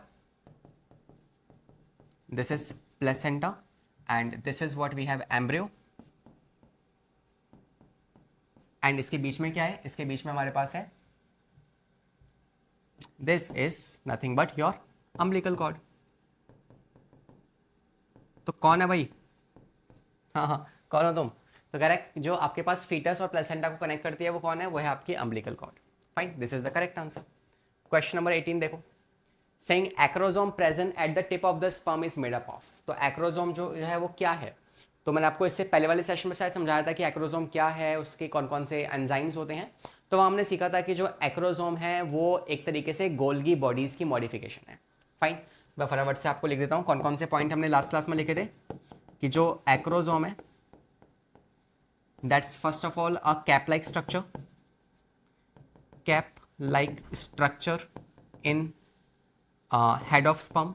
this is placenta and this is what we have embryo. And इसके बीच में क्या है, इसके बीच में हमारे पास है this is nothing but your umbilical cord. तो कौन है भाई, हाँ हाँ कौन हो तुम, तो करेक्ट, जो आपके पास फीटस और प्लेसेंटा को कनेक्ट करती है वो कौन है, वो है आपकी umbilical cord. Fine, this is the correct answer. Question number 18 देखो, saying acrosome present at the tip of the sperm is made up of. तो एक्रोसोम जो है वो क्या है, तो मैंने आपको इससे पहले वाले सेशन में शायद समझाया था कि एक्रोसोम क्या है, उसके कौन कौन से एंजाइम्स होते हैं। तो वहाँ हमने सीखा था कि जो एक्रोसोम है वो एक तरीके से गोल्गी बॉडीज़ की मॉडिफिकेशन है। फाइन, मैं फटाफट से आपको लिख देता हूँ कौन कौन से पॉइंट हमने लास्ट क्लास में लिखे थे, कि जो एक्रोसोम है that's first of all a cap like structure, cap like structure in head of sperm.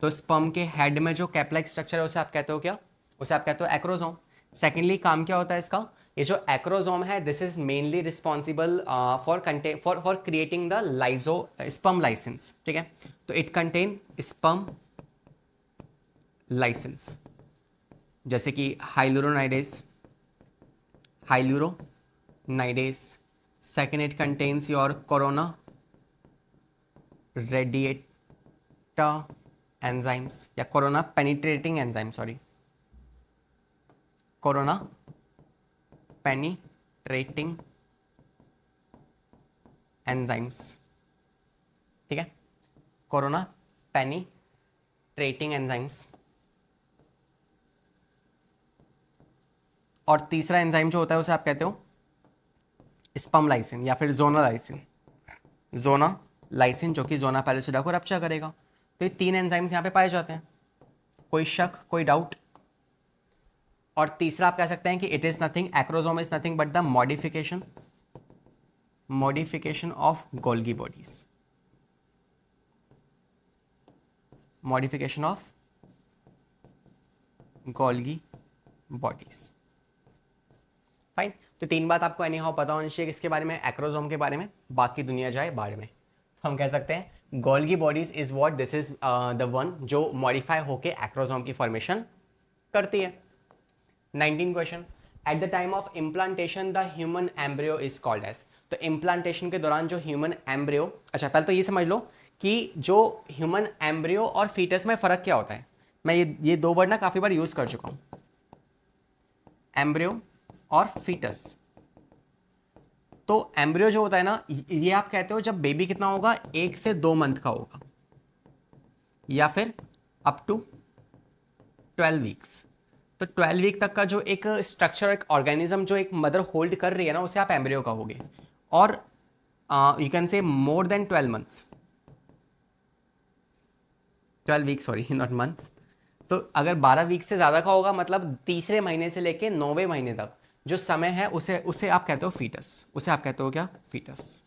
तो स्पर्म के हेड में जो कैप लाइक स्ट्रक्चर है उसे आप कहते हो क्या, उसे आप कहते हो एक्रोसोम। सेकेंडली काम क्या होता है इसका, ये जो एक्रोसोम है this is mainly responsible for creating the lyso sperm lysins, ठीक है। तो इट कंटेन स्पर्म लाइसेंस, जैसे कि hyaluronidase, hyaluronidase. Second it contains your corona radiata enzymes या corona penetrating enzyme, sorry corona penetrating enzymes, ठीक है, कोरोना पेनिट्रेटिंग एंजाइम्स। और तीसरा एंजाइम जो होता है उसे आप कहते हो स्पर्म लाइसिन या फिर जोना लाइसिन, जोना लाइसिन, जो कि जोना पैलिसिडा को रप्चर करेगा। तो ये तीन एंजाइम्स यहाँ पे पाए जाते हैं, कोई शक कोई डाउट। और तीसरा आप कह सकते हैं कि it is nothing, acrosome is nothing but the modification of Golgi bodies, modification of Golgi bodies. Fine, तो तीन बात आपको एनी हाउ पता होनी चाहिए किसके बारे में, एक्रोसोम के बारे में, बाकी दुनिया जाए बाढ़ में। तो हम कह सकते हैं Golgi bodies is what, this is the one जो मॉडिफाई होके एक्रोसोम की फॉर्मेशन करती है। 19 question, at the time of implantation the human embryo is called as. तो इम्प्लांटेशन के दौरान जो ह्यूमन एम्ब्रियो, अच्छा पहले तो ये समझ लो कि जो ह्यूमन एम्ब्रियो और फीटस में फ़र्क क्या होता है। मैं ये दो वर्ड ना काफ़ी बार यूज़ कर चुका हूँ, एम्ब्रियो और फीटस। तो एम्ब्रियो जो होता है ना, ये आप कहते हो जब बेबी कितना होगा, 1 से 2 मंथ का होगा, या फिर अप टू 12 वीक्स। तो 12 वीक तक का जो एक स्ट्रक्चर, एक ऑर्गेनिज्म जो एक मदर होल्ड कर रही है ना, उसे आप एम्ब्रियो कहोगे। और you can say more than 12 months, 12 week sorry not months. तो अगर 12 वीक से ज़्यादा का होगा, मतलब तीसरे महीने से लेके 9वें महीने तक जो समय है उसे आप कहते हो फीटस, उसे आप कहते हो क्या, फीटस।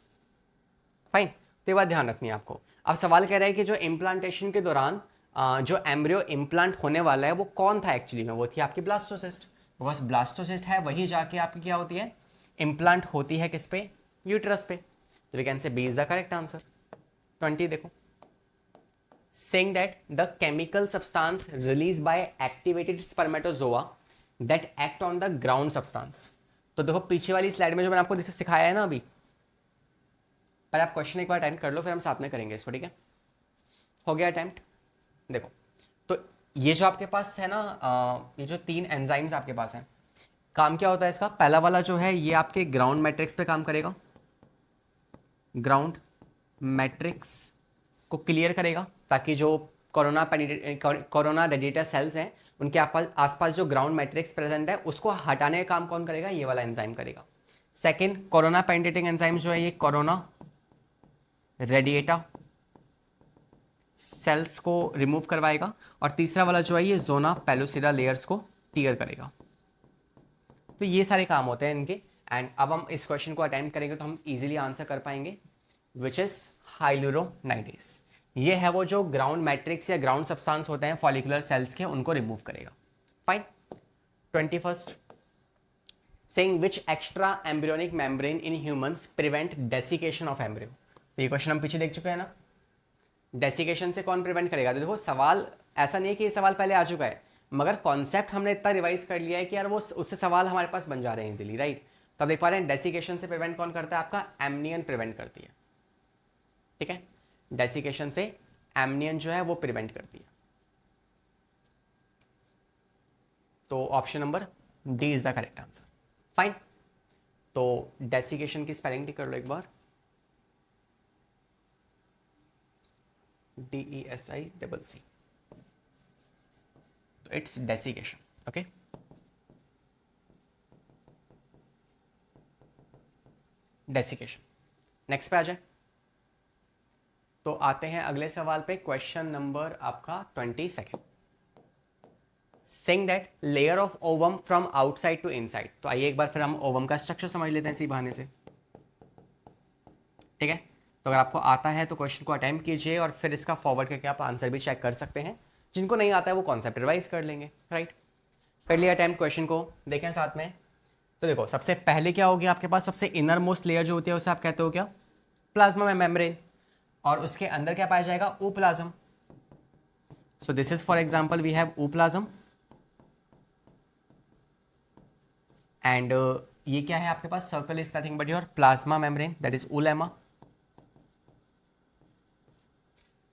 फाइन, तो ये बात ध्यान रखनी है आपको। अब सवाल कह रहा है कि जो इम्प्लांटेशन के दौरान जो एम्ब्रियो इम्प्लांट होने वाला है वो कौन था एक्चुअली में, वो थी आपकी ब्लास्टोसिस्ट। बिकॉज ब्लास्टोसिस्ट है वही जाके आपकी क्या होती है, इम्प्लांट होती है किस पे, यूट्रस पे। तो we can say B is the correct answer. 20 देखो, saying that the chemical substance released by activated spermatozoa that act on the ground substance। तो देखो पीछे वाली स्लाइड में जो मैंने आपको सिखाया है ना अभी, पहले आप क्वेश्चन एक बार अटेम्प्ट कर लो, फिर हम साथ में करेंगे इसको, ठीक है। हो गया अटेम्प्ट। देखो तो ये जो आपके पास है ना, ये जो 3 एंजाइम्स आपके पास हैं, काम क्या होता है इसका। पहला वाला जो है ये आपके ग्राउंड मैट्रिक्स पे काम करेगा, ग्राउंड मैट्रिक्स को क्लियर करेगा, ताकि जो कोरोना रेडिएटर सेल्स हैं उनके आसपास जो ग्राउंड मैट्रिक्स प्रेजेंट है उसको हटाने का काम कौन करेगा, ये वाला एंजाइम करेगा। सेकंड, कोरोना पेनिट्रेटिंग एंजाइम जो है ये कोरोना रेडिएटा सेल्स को रिमूव करवाएगा। और तीसरा वाला जो है ये जोना पेलोसिडा लेयर्स को टियर करेगा। तो ये सारे काम होते हैं इनके। एंड अब हम इस क्वेश्चन को अटेम्प्ट करेंगे तो हम इजीली आंसर कर पाएंगे, विच इज हाइलुरोनाइडेज। ये है वो जो ग्राउंड मैट्रिक्स या ग्राउंड सब्सटेंस होते हैं फॉलिकुलर सेल्स के, उनको रिमूव करेगा। Fine. 21st, saying which extra embryonic membrane in humans prevent desiccation of embryo. ये क्वेश्चन हम पीछे देख चुके हैं ना, डेसिकेशन से कौन प्रिवेंट करेगा। तो देखो सवाल ऐसा नहीं है कि ये सवाल पहले आ चुका है, मगर कॉन्सेप्ट हमने इतना रिवाइज कर लिया है कि यार वो उससे सवाल हमारे पास बन जा रहे हैं इजीली, राइट। तो अब देख पा रहे हैं डेसिकेशन से प्रिवेंट कौन करता है, आपका एमनियन प्रिवेंट करती है, ठीक है। डेसिकेशन से एमनियन जो है वो प्रिवेंट करती है। तो option number D is the correct answer. Fine. तो डेसिकेशन की स्पेलिंग टिक कर लो एक बार, DESICC, तो it's desiccation, okay. Desiccation. Next पे आ जाए। तो आते हैं अगले सवाल पे, क्वेश्चन नंबर आपका 22nd। Saying that layer of ovum from outside to inside. तो आइए एक बार फिर हम ओवम का स्ट्रक्चर समझ लेते हैं इसी बहाने से, ठीक है। तो अगर आपको आता है तो क्वेश्चन को अटेम्प्ट कीजिए और फिर इसका फॉरवर्ड करके आप आंसर भी चेक कर सकते हैं। जिनको नहीं आता है वो कॉन्सेप्ट रिवाइज कर लेंगे, राइट। कर लिया अटेम्प्ट, क्वेश्चन को देखें साथ में। तो देखो सबसे पहले क्या हो गया आपके पास, सबसे इनर मोस्ट लेयर जो होती है उसे आप कहते हो क्या, प्लाज्मा मेम्ब्रेन, और उसके अंदर क्या पाया जाएगा, ooplasm. So this is for example we have ooplasm, and ये क्या है आपके पास, circle is nothing but your plasma membrane, that is oolemma.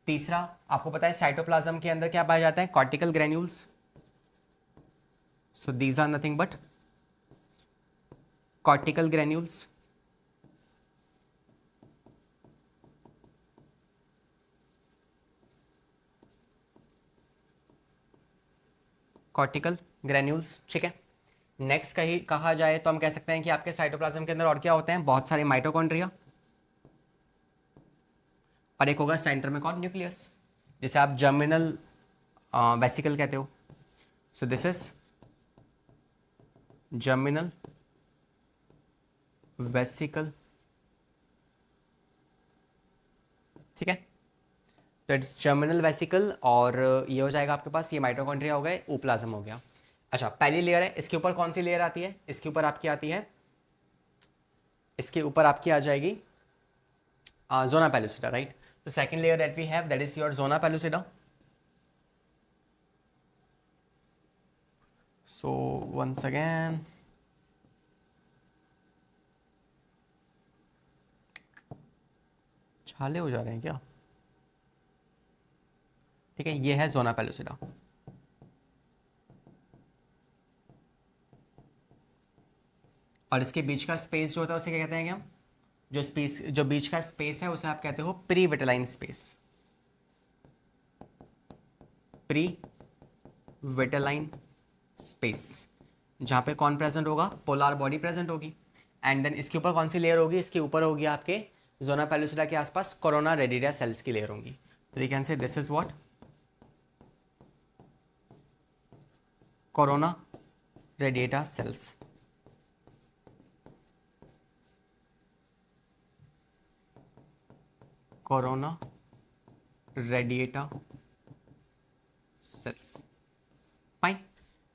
तीसरा आपको पता है साइटोप्लाज्म के अंदर क्या पाया जाता है, cortical granules. So these are nothing but cortical granules. Cortical granules, ठीक है। नेक्स्ट कहीं कहा जाए तो हम कह सकते हैं कि आपके साइटोप्लाज्म के अंदर और क्या होते हैं, बहुत सारे माइटोकॉन्ड्रिया, और एक होगा सेंटर में कौन, न्यूक्लियस, जिसे आप जर्मिनल वेसिकल कहते हो। सो दिस इज जर्मिनल वेसिकल, ठीक है। तो इट्स जर्मिनल वेसिकल, और ये हो जाएगा आपके पास, ये माइटोकॉन्ड्रिया हो गए, ओप्लाज्म हो गया। अच्छा पहली लेयर है, इसके ऊपर कौन सी लेयर आती है, इसके ऊपर आपकी आती है, इसके ऊपर आपकी आ जाएगी जोना पेलुसिडा, राइट। तो second layer that we have that is your zona pellucida. So once again छाले हो जा रहे हैं क्या, ठीक है। ये है जोना पेलुसिडा, और इसके बीच का स्पेस जो होता है उसे क्या कहते हैं क्या, जो बीच का स्पेस है उसे आप कहते हो pre vitelline space, pre vitelline space, जहां पे कौन प्रेजेंट होगा, पोलर बॉडी प्रेजेंट होगी। एंड देन इसके ऊपर कौन सी लेयर होगी, इसके ऊपर होगी आपके जोना पेलुसिडा के आसपास कोरोना रेडिएटा सेल्स की लेयर होंगी। तो you can say this is what, corona radiata cells. Corona radiata cells, fine.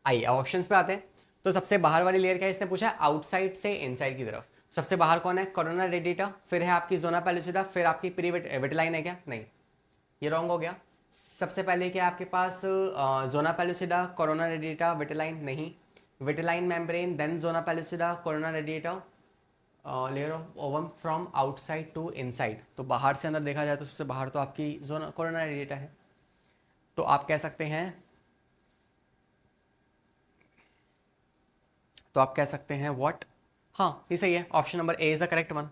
आइए ऑप्शंस पे आते हैं। तो सबसे बाहर वाली लेयर क्या है, इसने पूछा है आउटसाइड से इनसाइड की तरफ। सबसे बाहर कौन है, कोरोना रेडिएटा, फिर है आपकी जोना पेलुसिडा, फिर आपकी प्री विटेलाइन है क्या, नहीं ये रॉन्ग हो गया। सबसे पहले क्या आपके पास zona pellucida, corona radiata, vitelline नहीं, vitelline membrane, then zona pellucida, corona radiata, layer of ovum from outside to inside. तो बाहर से अंदर देखा जाए तो सबसे बाहर तो आपकी जोना कोरोना रेडिएटा है। तो आप कह सकते हैं, तो आप कह सकते हैं व्हाट, हाँ ये सही है, option number A is the correct one.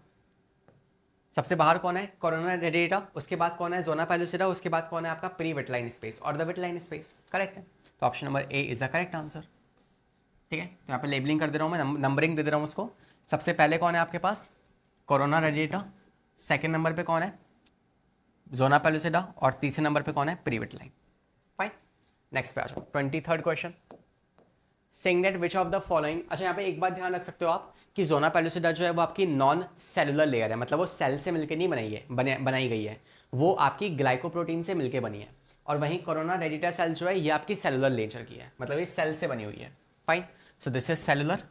सबसे बाहर कौन है, कोरोना रेडिएटा, उसके बाद कौन है, जोना पेलुसिडा, उसके बाद कौन है आपका प्री विटेलाइन स्पेस और द विटेलाइन स्पेस, करेक्ट है। तो option number A is the correct answer, ठीक है। तो यहाँ पे लेबलिंग कर दे रहा हूँ मैं, नंबरिंग दे दे रहा हूँ उसको। सबसे पहले कौन है आपके पास, कोरोना रेडिएटा, सेकेंड नंबर पे कौन है, जोना पेलुसिडा, और तीसरे नंबर पे कौन है, प्री विटेलाइन, फाइन। नेक्स्ट पे आ जाओ, 23rd question. Saying that which of the following, अच्छा यहाँ पे एक बात ध्यान रख सकते हो आप कि जोना पेलुसिडा जो है वो आपकी नॉन सेलुलर लेयर है, मतलब वो सेल से मिलकर नहीं बनाई गई है, वो आपकी ग्लाइकोप्रोटीन से मिलकर बनी है। और वहीं कोरोना रेडिटा सेल जो है ये आपकी सेलुलर नेचर की है, मतलब ये सेल से बनी हुई है। Fine, so this is cellular,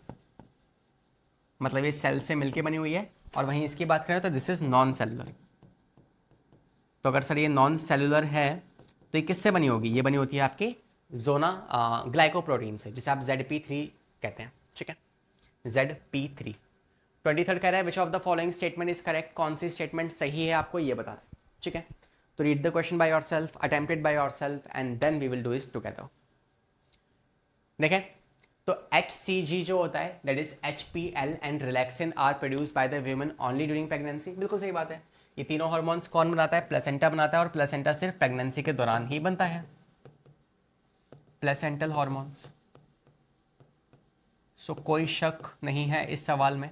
मतलब ये सेल से मिलकर बनी हुई है। और वहीं इसकी बात करें तो दिस इज नॉन सेलुलर। तो अगर सर ये नॉन सेलुलर है तो ये किससे बनी होगी? ये बनी होती है आपके जोना ग्लाइकोप्रोटीन से, जिसे आप ZP3 कहते हैं। ठीक है, ZP3। 23rd कह रहा है विच of the following statement is correct, कौन सी स्टेटमेंट सही है आपको ये बताना है। ठीक है, तो read the question by yourself, attempt it by yourself and then we will do it together. देखें तो HCG जो होता है that is HPL and relaxin are produce by the women only during pregnancy. बिल्कुल सही बात है। ये तीनों हार्मोन्स कौन बनाता है? प्लेसेंटा बनाता है, और प्लेसेंटा सिर्फ प्रेगनेंसी के दौरान ही बनता है, प्लेसेंटल हार्मोन्स। सो कोई शक नहीं है इस सवाल में।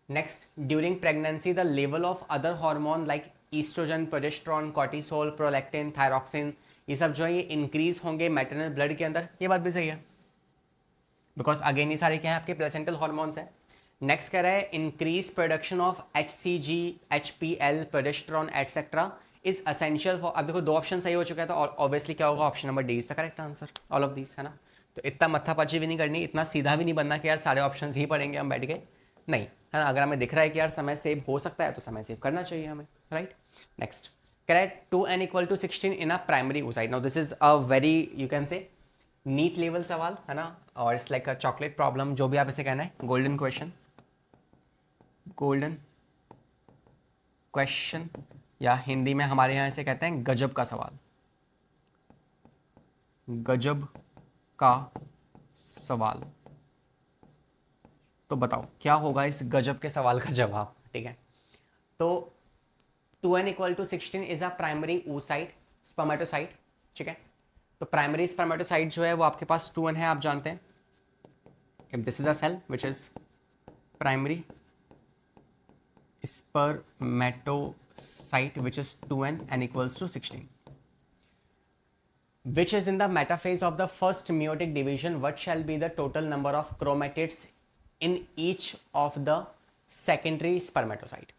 Next, during pregnancy the level of other hormone like oestrogen, progesterone, cortisol, prolactin, thyroxine, ये सब जो है ये इंक्रीज होंगे मैटरनल ब्लड के अंदर। ये बात भी सही है, बिकॉज अगेन ये सारे क्या है आपके प्लेसेंटल हार्मोन्स हैं। नेक्स्ट कह रहा है increase production of HCG, HPL, progesterone etcetera is essential for. अब देखो दो ऑप्शन सही हो चुका है तो ऑब्वियसली क्या होगा? Option number D is the correct answer, all of these, है ना। तो इतना मत्थापची भी नहीं करनी, इतना सीधा भी नहीं बनना कि यार सारे ऑप्शन ही पढ़ेंगे हम बैठ के, नहीं, है ना। अगर हमें दिख रहा है कि यार समय सेव हो सकता है तो समय सेव करना चाहिए हमें, राइट। नेक्स्ट कह रहा है 2n = 16 in a primary oocyte। Now this is a very you can say NEET level सवाल, है ना, और it's like a chocolate problem, जो भी आप इसे कहना है, गोल्डन क्वेश्चन, गोल्डन क्वेश्चन, या हिंदी में हमारे यहाँ इसे कहते हैं गजब का सवाल, गजब का सवाल। तो बताओ क्या होगा इस गजब के सवाल का जवाब? ठीक है, तो 2n = 16 is a primary oocyte spermatocyte. ठीक है, तो प्राइमरी स्पर्मेटोसाइट जो है वो आपके पास 2n है, आप जानते हैं। If this is a cell which is primary spermatocyte which is 2n n equals to 16, which is in the metaphase of the first meiotic division, what shall be the total number of chromatids in each of the secondary spermatocyte?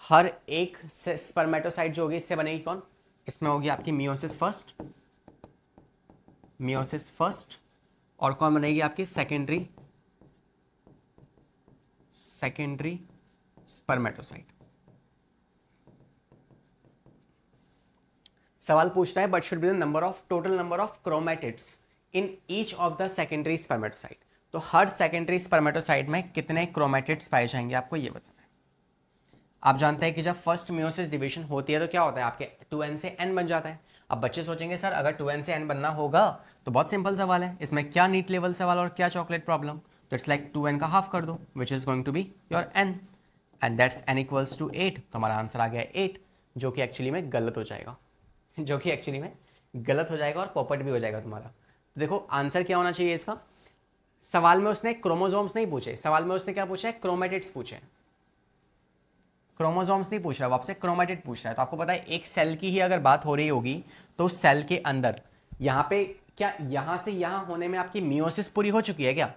हर एक स्पर्मेटोसाइट जो होगी इससे बनेगी कौन? इसमें होगी आपकी मियोसिस फर्स्ट, और कौन बनेगी आपकी सेकेंडरी स्पर्मेटोसाइट। सवाल पूछता है but should be the total number of chromatids in each of the secondary spermatocyte. तो हर सेकेंडरी स्पर्मेटोसाइट में कितने क्रोमैटिड्स पाए जाएंगे आपको ये बताना है। आप जानते हैं कि जब फर्स्ट मियोसिस डिवीजन होती है तो क्या होता है आपके 2n से n बन जाता है। अब बच्चे सोचेंगे सर अगर 2n से n बनना होगा तो बहुत सिंपल सवाल है, इसमें क्या नीट लेवल सवाल और क्या चॉकलेट प्रॉब्लम। तो इट्स लाइक 2n का हाफ कर दो which is going to be your n and that's n = 8। तो हमारा आंसर आ गया 8, जो कि एक्चुअली में गलत हो जाएगा, और पोपट भी हो जाएगा तुम्हारा। तो देखो आंसर क्या होना चाहिए इसका। सवाल में उसने क्रोमोसोम्स नहीं पूछे, सवाल में उसने क्या पूछा है? क्रोमैटिड्स पूछे। क्रोमोसोम्स नहीं पूछ रहा है, आपसे क्रोमैटिड पूछ रहा है। तो आपको पता है एक सेल की ही अगर बात हो रही होगी तो सेल के अंदर यहाँ पे क्या यहाँ से यहाँ होने में आपकी मियोसिस पूरी हो चुकी है क्या?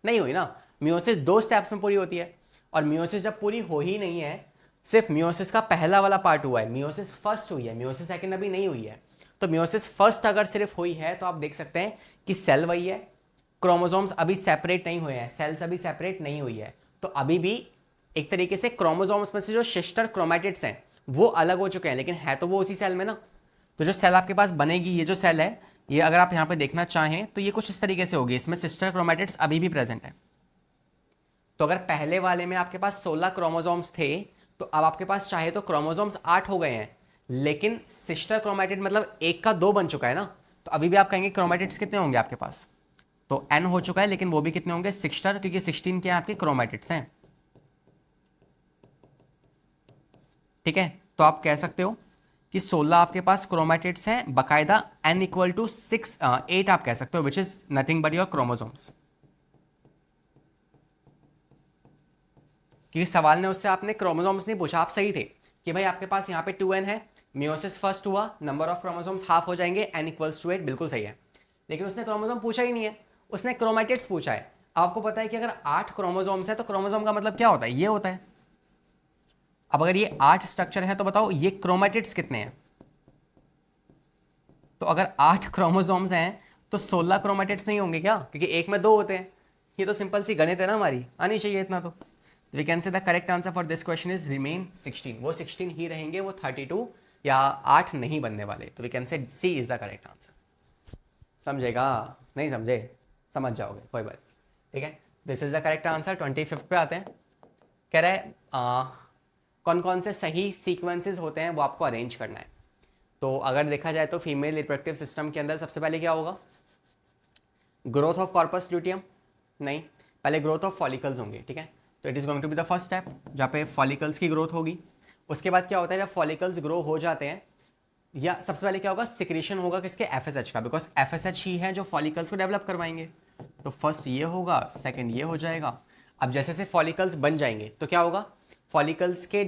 नहीं हुई ना। मियोसिस 2 स्टेप्स में पूरी होती है, और मियोसिस जब पूरी हो ही नहीं है, सिर्फ मियोसिस का पहला वाला पार्ट हुआ है, मियोसिस फर्स्ट हुई है, मियोसिस सेकंड अभी नहीं हुई है। तो मियोसिस फर्स्ट अगर सिर्फ हुई है तो आप देख सकते हैं कि सेल वही है, क्रोमोसोम्स अभी सेपरेट नहीं हुए हैं, सेल्स अभी सेपरेट नहीं हुई है। तो अभी भी एक तरीके से क्रोमोसोम्स में से जो सिस्टर क्रोमैटिड्स हैं वो अलग हो चुके हैं, लेकिन है तो वो उसी सेल में ना। तो जो सेल आपके पास बनेगी, ये जो सेल है, ये अगर आप यहाँ पे देखना चाहें तो ये कुछ इस तरीके से होगी, इसमें सिस्टर क्रोमैटिड्स अभी भी प्रेजेंट है। तो अगर पहले वाले में आपके पास 16 क्रोमोसोम्स थे तो अब आपके पास चाहे तो क्रोमोसोम्स 8 हो गए हैं, लेकिन सिस्टर क्रोमैटिड मतलब 1 का 2 बन चुका है ना। तो अभी भी आप कहेंगे क्रोमैटिड्स कितने होंगे आपके पास? तो n हो चुका है, लेकिन वो भी कितने होंगे? 16, क्योंकि 16 के आपके क्रोमैटिड्स हैं। ठीक है, तो आप कह सकते हो कि 16 आपके पास क्रोमैटिड्स हैं बाकायदा, n = 8 आप कह सकते हो, विच is nothing but your chromosomes. क्योंकि सवाल ने उससे आपने क्रोमोसोम्स नहीं पूछा, आप सही थे कि भाई आपके पास यहाँ पे 2n है, मियोसिस फर्स्ट हुआ, नंबर ऑफ क्रोमोसोम्स हाफ हो जाएंगे, n = 8, बिल्कुल सही है। लेकिन उसने क्रोमोसोम पूछा ही नहीं है, उसने क्रोमेटिड्स पूछा है। आपको पता है कि अगर 8 क्रोमोसोम्स है तो क्रोमोसोम का मतलब क्या होता है, ये होता है। अब अगर ये 8 स्ट्रक्चर है तो बताओ ये क्रोमेटिड्स कितने हैं। तो अगर 8 क्रोमोसोम्स हैं तो 16 क्रोमेटिड्स नहीं होंगे क्या, क्योंकि एक में 2 होते हैं। ये तो सिंपल सी गणित है ना, हमारी आनी चाहिए इतना तो। We can say the correct answer for this question is remain 16। वो 16 ही रहेंगे, वो 32 या 8 नहीं बनने वाले। तो we can say C is the correct answer. समझेगा, नहीं समझे समझ जाओगे, कोई बात नहीं, ठीक है। This is the correct answer. 25 पे आते हैं। कह रहा है कौन कौन से सही सीक्वेंसेस होते हैं वो आपको अरेंज करना है। तो अगर देखा जाए तो फीमेल रिप्रोडक्टिव सिस्टम के अंदर सबसे पहले क्या होगा, ग्रोथ ऑफ कॉर्पस ल्यूटियम, नहीं, पहले ग्रोथ ऑफ फॉलिकल्स होंगे, ठीक है। तो it is going to be the first step जहाँ पे फॉलिकल्स की ग्रोथ होगी। उसके बाद क्या होता है, जब फॉलिकल्स ग्रो हो जाते हैं, या सबसे पहले क्या होगा, सिक्रेशन होगा किसके, एफएसएच का, बिकॉज एफएसएच ही है जो फॉलिकल्स को डेवलप करवाएंगे। तो फर्स्ट ये होगा, सेकंड ये हो जाएगा। अब जैसे जैसे फॉलिकल्स बन जाएंगे तो क्या होगा, फॉलिकल्स के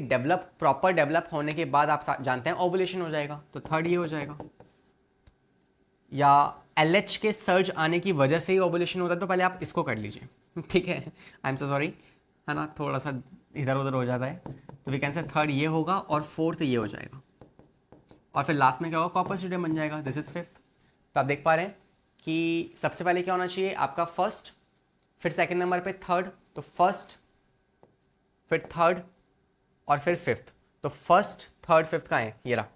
प्रॉपर डेवलप होने के बाद आप जानते हैं ओवुलेशन हो जाएगा, तो थर्ड ये हो जाएगा। या एलएच के सर्ज आने की वजह से ही ओवुलेशन होता है, तो पहले आप इसको कर लीजिए, ठीक है। आई एम सो सॉरी, है ना, थोड़ा सा इधर उधर हो जाता है। तो वी कैन से थर्ड ये होगा और फोर्थ ये हो जाएगा, और फिर लास्ट में क्या होगा, कॉर्पस ल्यूटियम बन जाएगा। This is fifth. तो आप देख पा रहे हैं कि सबसे पहले क्या होना चाहिए आपका फर्स्ट, फिर सेकंड नंबर पे थर्ड, तो फर्स्ट फिर थर्ड और फिर फिफ्थ। तो फर्स्ट थर्ड फिफ्थ का है, ये रहा,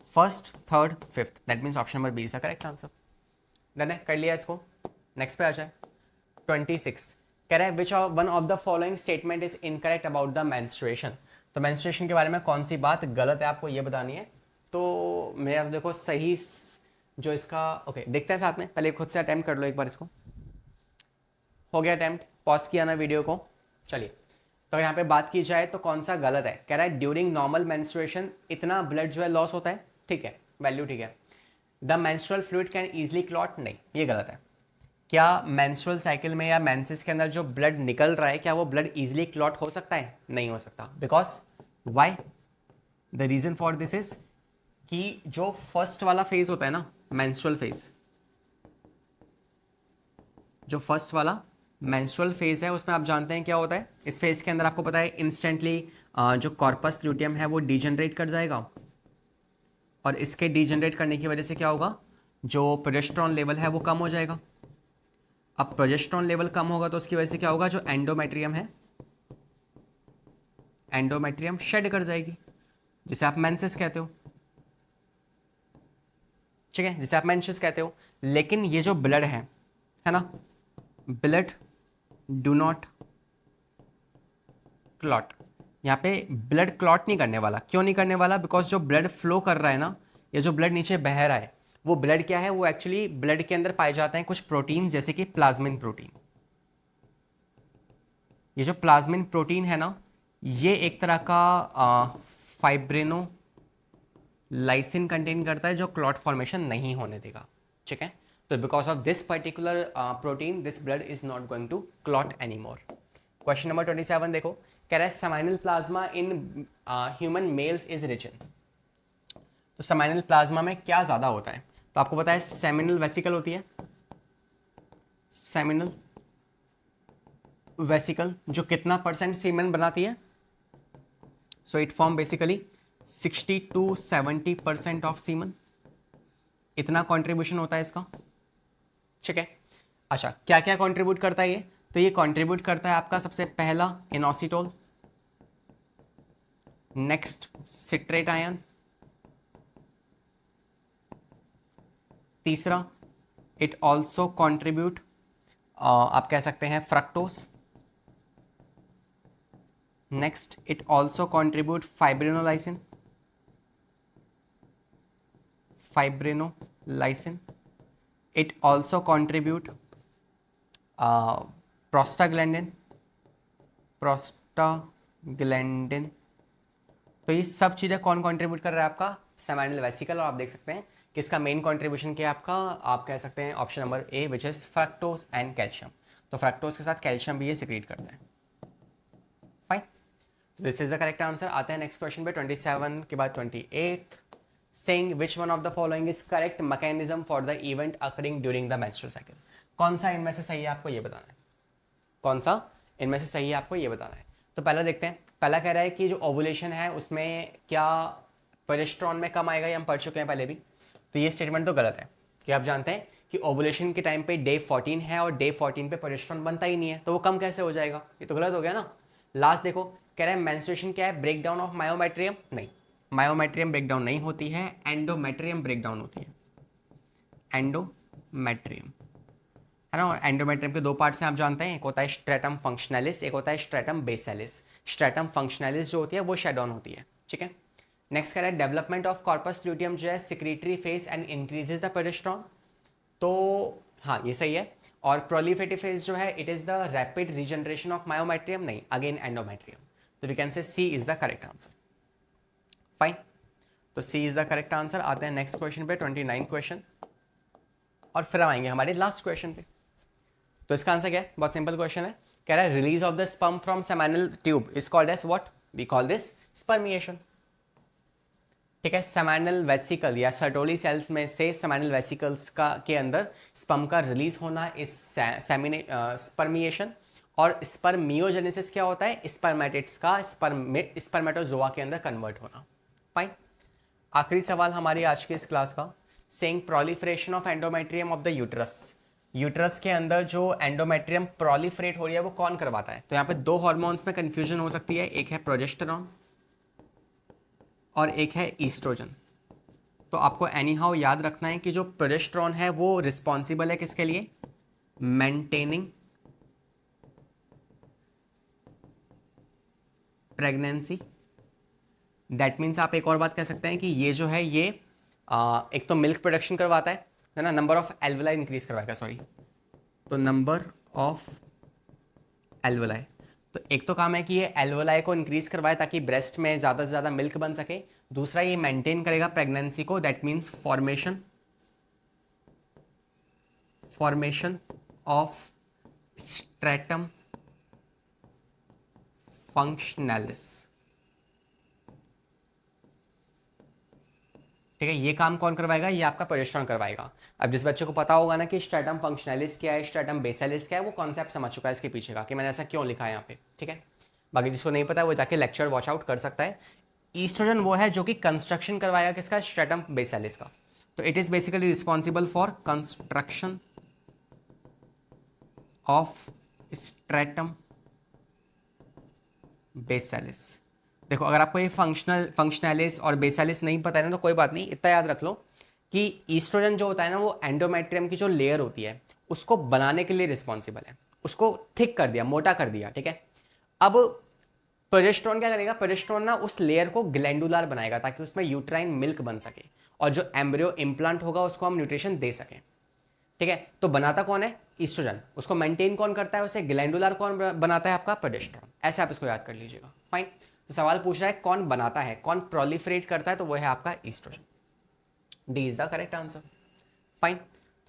first third fifth, that means option number B is the correct answer. Done है, कर लिया इसको। नेक्स्ट पे आ जाए। 26 कह रहा है which one of the following statement is incorrect about the menstruation. तो मेंस्ट्रुएशन के बारे में कौन सी बात गलत है आपको ये बतानी है। तो मेरा तो देखो सही जो इसका, ओके देखते हैं साथ में, पहले खुद से अटेम्प्ट कर लो एक बार इसको। हो गया अटेम्प्ट, पॉज किया ना वीडियो को, चलिए। तो यहाँ पे बात की जाए तो कौन सा गलत है, कह रहा है ड्यूरिंग नॉर्मल मेंस्ट्रुएशन इतना ब्लड जो है लॉस होता है, ठीक है, वैल्यू ठीक है। The menstrual fluid can easily clot, नहीं ये गलत है। क्या मेंस्ट्रुअल साइकिल में या मेंसेस के अंदर जो ब्लड निकल रहा है क्या वो ब्लड ईजिली क्लॉट हो सकता है, नहीं हो सकता। Because why, the reason for this is कि जो फर्स्ट वाला फेज होता है ना, मेंस्ट्रुअल फेज, जो फर्स्ट वाला मेंस्ट्रुअल फेज है उसमें आप जानते हैं क्या होता है, इस फेज के अंदर आपको पता है इंस्टेंटली जो कॉर्पस ल्यूटियम है वो डीजनरेट कर जाएगा, और इसके डीजनरेट करने की वजह से क्या होगा, जो प्रोजेस्टेरॉन लेवल है वो कम हो जाएगा। अब प्रोजेस्टेरॉन लेवल कम होगा तो उसकी वजह से क्या होगा, जो एंडोमेट्रियम है, एंडोमेट्रियम शेड कर जाएगी, जिसे आप मेंसेस कहते हो, ठीक है, जिसे आप मेंसेस कहते हो। लेकिन ये जो ब्लड है ना, ब्लड डू नॉट क्लॉट, यहाँ पे ब्लड क्लॉट नहीं करने वाला। क्यों नहीं करने वाला, बिकॉज जो ब्लड फ्लो कर रहा है ना, ये जो ब्लड नीचे बह रहा है, वो ब्लड क्या है, वो एक्चुअली ब्लड के अंदर पाए जाते हैं कुछ प्रोटीन, जैसे कि प्लाज्मिन प्रोटीन। ये जो प्लाज्मिन प्रोटीन है ना, ये एक तरह का फाइब्रिनो लाइसिन कंटेन करता है, जो क्लॉट फॉर्मेशन नहीं होने देगा, ठीक है। तो because of this particular protein this blood is not going to clot any more. Question number 27 देखो, कह रहा है seminal plasma in human males is rich in. तो सेमाइनल प्लाज्मा में क्या ज़्यादा होता है, तो आपको पता है सेमिनल वेसिकल होती है, सेमिनल वेसिकल जो कितना % सीमेन बनाती है, so it form basically 60 to 70% of semen, इतना कंट्रीब्यूशन होता है इसका, ठीक है। अच्छा क्या क्या कंट्रीब्यूट करता है ये, तो ये कंट्रीब्यूट करता है आपका सबसे पहला इनोसिटोल, नेक्स्ट सिट्रेट आयन, तीसरा इट ऑल्सो कंट्रीब्यूट आप कह सकते हैं fructose, next it also contribute fibrinolysin, fibrinolysin, it also contribute prostaglandin, तो ये सब चीज़ें कौन कंट्रीब्यूट कर रहा है आपका, सेमाइनल वेसिकल। और आप देख सकते हैं कि इसका मेन कंट्रीब्यूशन क्या है आपका, आप कह सकते हैं option number A which is fructose and calcium. तो फ्रक्टोज के साथ कैल्शियम भी ये सिक्रीट करते हैं, fine. This is the correct answer. आते हैं नेक्स्ट क्वेश्चन पे, 27 के बाद 28। Saying which one of the following is correct mechanism for the event occurring during the menstrual cycle. कौन सा इनमें से सही है आपको ये बताना है, कौन सा इनमें से सही है आपको ये बताना है। तो पहला देखते हैं, पहला कह रहा है कि जो ओवुलेशन है उसमें क्या प्रोजेस्टेरॉन में कम आएगा, ये हम पढ़ चुके हैं पहले भी। तो ये स्टेटमेंट तो गलत है कि आप जानते हैं कि ओवुलेशन के टाइम पे डे 14 है और डे 14 पे प्रोजेस्टेरॉन बनता ही नहीं है, तो वो कम कैसे हो जाएगा, ये तो गलत हो गया ना। लास्ट देखो, कह रहा है मेंस्ट्रुएशन क्या है, ब्रेक डाउन ऑफ मायोमेट्रियम, नहीं मायोमेट्रियम ब्रेक डाउन नहीं होती है, एंडोमेट्रियम ब्रेक डाउन होती है, एंडोमेट्रियम है ना। एंडोमेट्रियम के दो पार्ट्स हैं आप जानते हैं, एक होता है स्ट्रेटम फंक्शनलिस, एक होता है स्ट्रेटम बेसिलिस। स्ट्रेटम फंक्शनलिस जो होती है वो शट डाउन होती है, ठीक है। नेक्स्ट कह रहा है डेवलपमेंट ऑफ कॉर्पस ल्यूटियम जो है secretory phase and increases the progesterone, तो हाँ ये सही है। और प्रोलिफेटिव फेज जो है it is the rapid regeneration of myometrium, नहीं अगेन एंडोमेट्रियम, तो we can say C is the correct answer. Fine, तो C is the correct answer. आते हैं नेक्स्ट क्वेश्चन पे, 29 क्वेश्चन, और फिर हम आएंगे हमारे लास्ट क्वेश्चन पे। तो इसका आंसर क्या है, बहुत सिंपल क्वेश्चन है, कह रहा है release of the sperm from seminal tube is called as what, we call this spermiation, ठीक है। सेमिनल वेसिकल या सर्टोली सेल्स में से सेमिनल वेसिकल्स का के अंदर स्पर्म का रिलीज होना इस स्पर्मिएशन। और स्पर्मियोजेनेसिस क्या होता है, स्पर्मेटिड्स का स्पर्मेटोजोआ के अंदर कन्वर्ट होना। फाइन, आखिरी सवाल हमारी आज की इस क्लास का, saying proliferation of endometrium of the uterus, uterus के अंदर जो एंडोमेट्रियम प्रोलिफरेट हो रही है वो कौन करवाता है। तो यहाँ पे दो हार्मोन्स में कंफ्यूजन हो सकती है, एक है प्रोजेस्टेरॉन और एक है ईस्ट्रोजन। तो आपको एनी हाउ याद रखना है कि जो प्रोजेस्टेरॉन है वो रिस्पॉन्सिबल है किसके लिए, मेंटेनिंग प्रेगनेंसी। दैट मीन्स आप एक और बात कह सकते हैं कि ये जो है ये एक तो मिल्क प्रोडक्शन करवाता है ना, नंबर ऑफ एल्वुलाई इंक्रीज करवाएगा, सॉरी, तो नंबर ऑफ एल्वुलाई, तो एक तो काम है कि ये एल्वुलाई को इंक्रीज करवाए ताकि ब्रेस्ट में ज़्यादा से ज़्यादा मिल्क बन सके, दूसरा ये मेंटेन करेगा प्रेगनेंसी को, that means formation of stratum functionalis, ठीक है। ये काम कौन करवाएगा, ये आपका प्रोजेस्टेरॉन करवाएगा। अब जिस बच्चे को पता होगा ना कि स्ट्रेटम फंक्शनलिस क्या है, स्ट्रेटम बेसिलिस क्या है, वो कॉन्सेप्ट समझ चुका है इसके पीछे का कि मैंने ऐसा क्यों लिखा है यहाँ पे, ठीक है। बाकी जिसको नहीं पता है वो जाके लेक्चर वॉच आउट कर सकता है। ईस्ट्रोजन वो है जो कि कंस्ट्रक्शन करवाएगा किसका, स्ट्रेटम बेसिलिस का। तो it is basically responsible for construction of stratum basalis. देखो अगर आपको ये फंक्शनलिस और बेसिलिस नहीं पता है ना तो कोई बात नहीं, इतना याद रख लो कि ईस्ट्रोजन जो होता है ना वो एंडोमेट्रियम की जो लेयर होती है उसको बनाने के लिए रिस्पॉन्सिबल है, उसको थिक कर दिया, मोटा कर दिया, ठीक है। अब प्रोजेस्टेरॉन क्या करेगा, प्रोजेस्टेरॉन ना उस लेयर को ग्लैंडुलर बनाएगा ताकि उसमें यूट्राइन मिल्क बन सके और जो एम्ब्रियो इम्प्लांट होगा उसको हम न्यूट्रिशन दे सकें, ठीक है। तो बनाता कौन है, ईस्ट्रोजन, उसको मेंटेन कौन करता है, उसे ग्लैंडुलर कौन बनाता है, आपका प्रोजेस्टेरॉन। ऐसे आप इसको याद कर लीजिएगा। फाइन, तो सवाल पूछ रहा है कौन बनाता है, कौन प्रोलिफरेट करता है, तो वो है आपका oestrogen. D is the correct answer. Fine,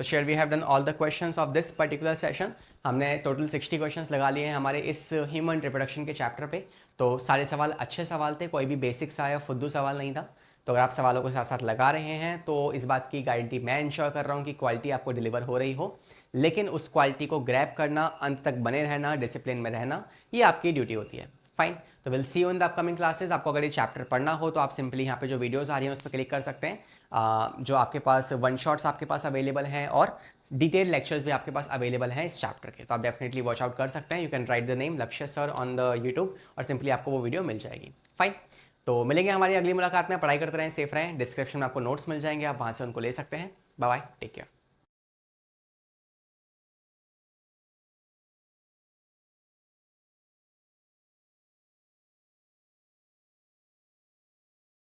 तो शेयर we have done all the questions of this particular session. हमने टोटल 60 क्वेश्चंस लगा लिए हैं हमारे इस ह्यूमन रिप्रोडक्शन के चैप्टर पे। तो सारे सवाल अच्छे सवाल थे, कोई भी बेसिक सा या फुद्दू सवाल नहीं था। तो अगर आप सवालों को साथ साथ लगा रहे हैं तो इस बात की गारंटी मैं इंश्योर कर रहा हूँ कि क्वालिटी आपको डिलीवर हो रही हो, लेकिन उस क्वालिटी को ग्रैब करना, अंत तक बने रहना, डिसिप्लिन में रहना, ये आपकी ड्यूटी होती है। फाइन, तो will see you in the upcoming classes. आपको अगर ये चैप्टर पढ़ना हो तो आप सिंपली यहाँ पे जो वीडियोस आ रही हैं उस पर क्लिक कर सकते हैं। जो आपके पास वन शॉट्स आपके पास अवेलेबल हैं और डिटेल लेक्चर्स भी आपके पास अवेलेबल हैं इस चैप्टर के, तो आप डेफिनेटली वॉच आउट कर सकते हैं। You can write the name लक्ष्य सर ऑन द यूट्यूब और सिंपली आपको वो वीडियो मिल जाएगी। फाइन, तो मिलेंगे हमारी अगली मुलाकात में। पढ़ाई करते रहें, सेफ रहें। डिस्क्रिप्शन में आपको नोट्स मिल जाएंगे, आप वहाँ से उनको ले सकते हैं। Bye bye, take care.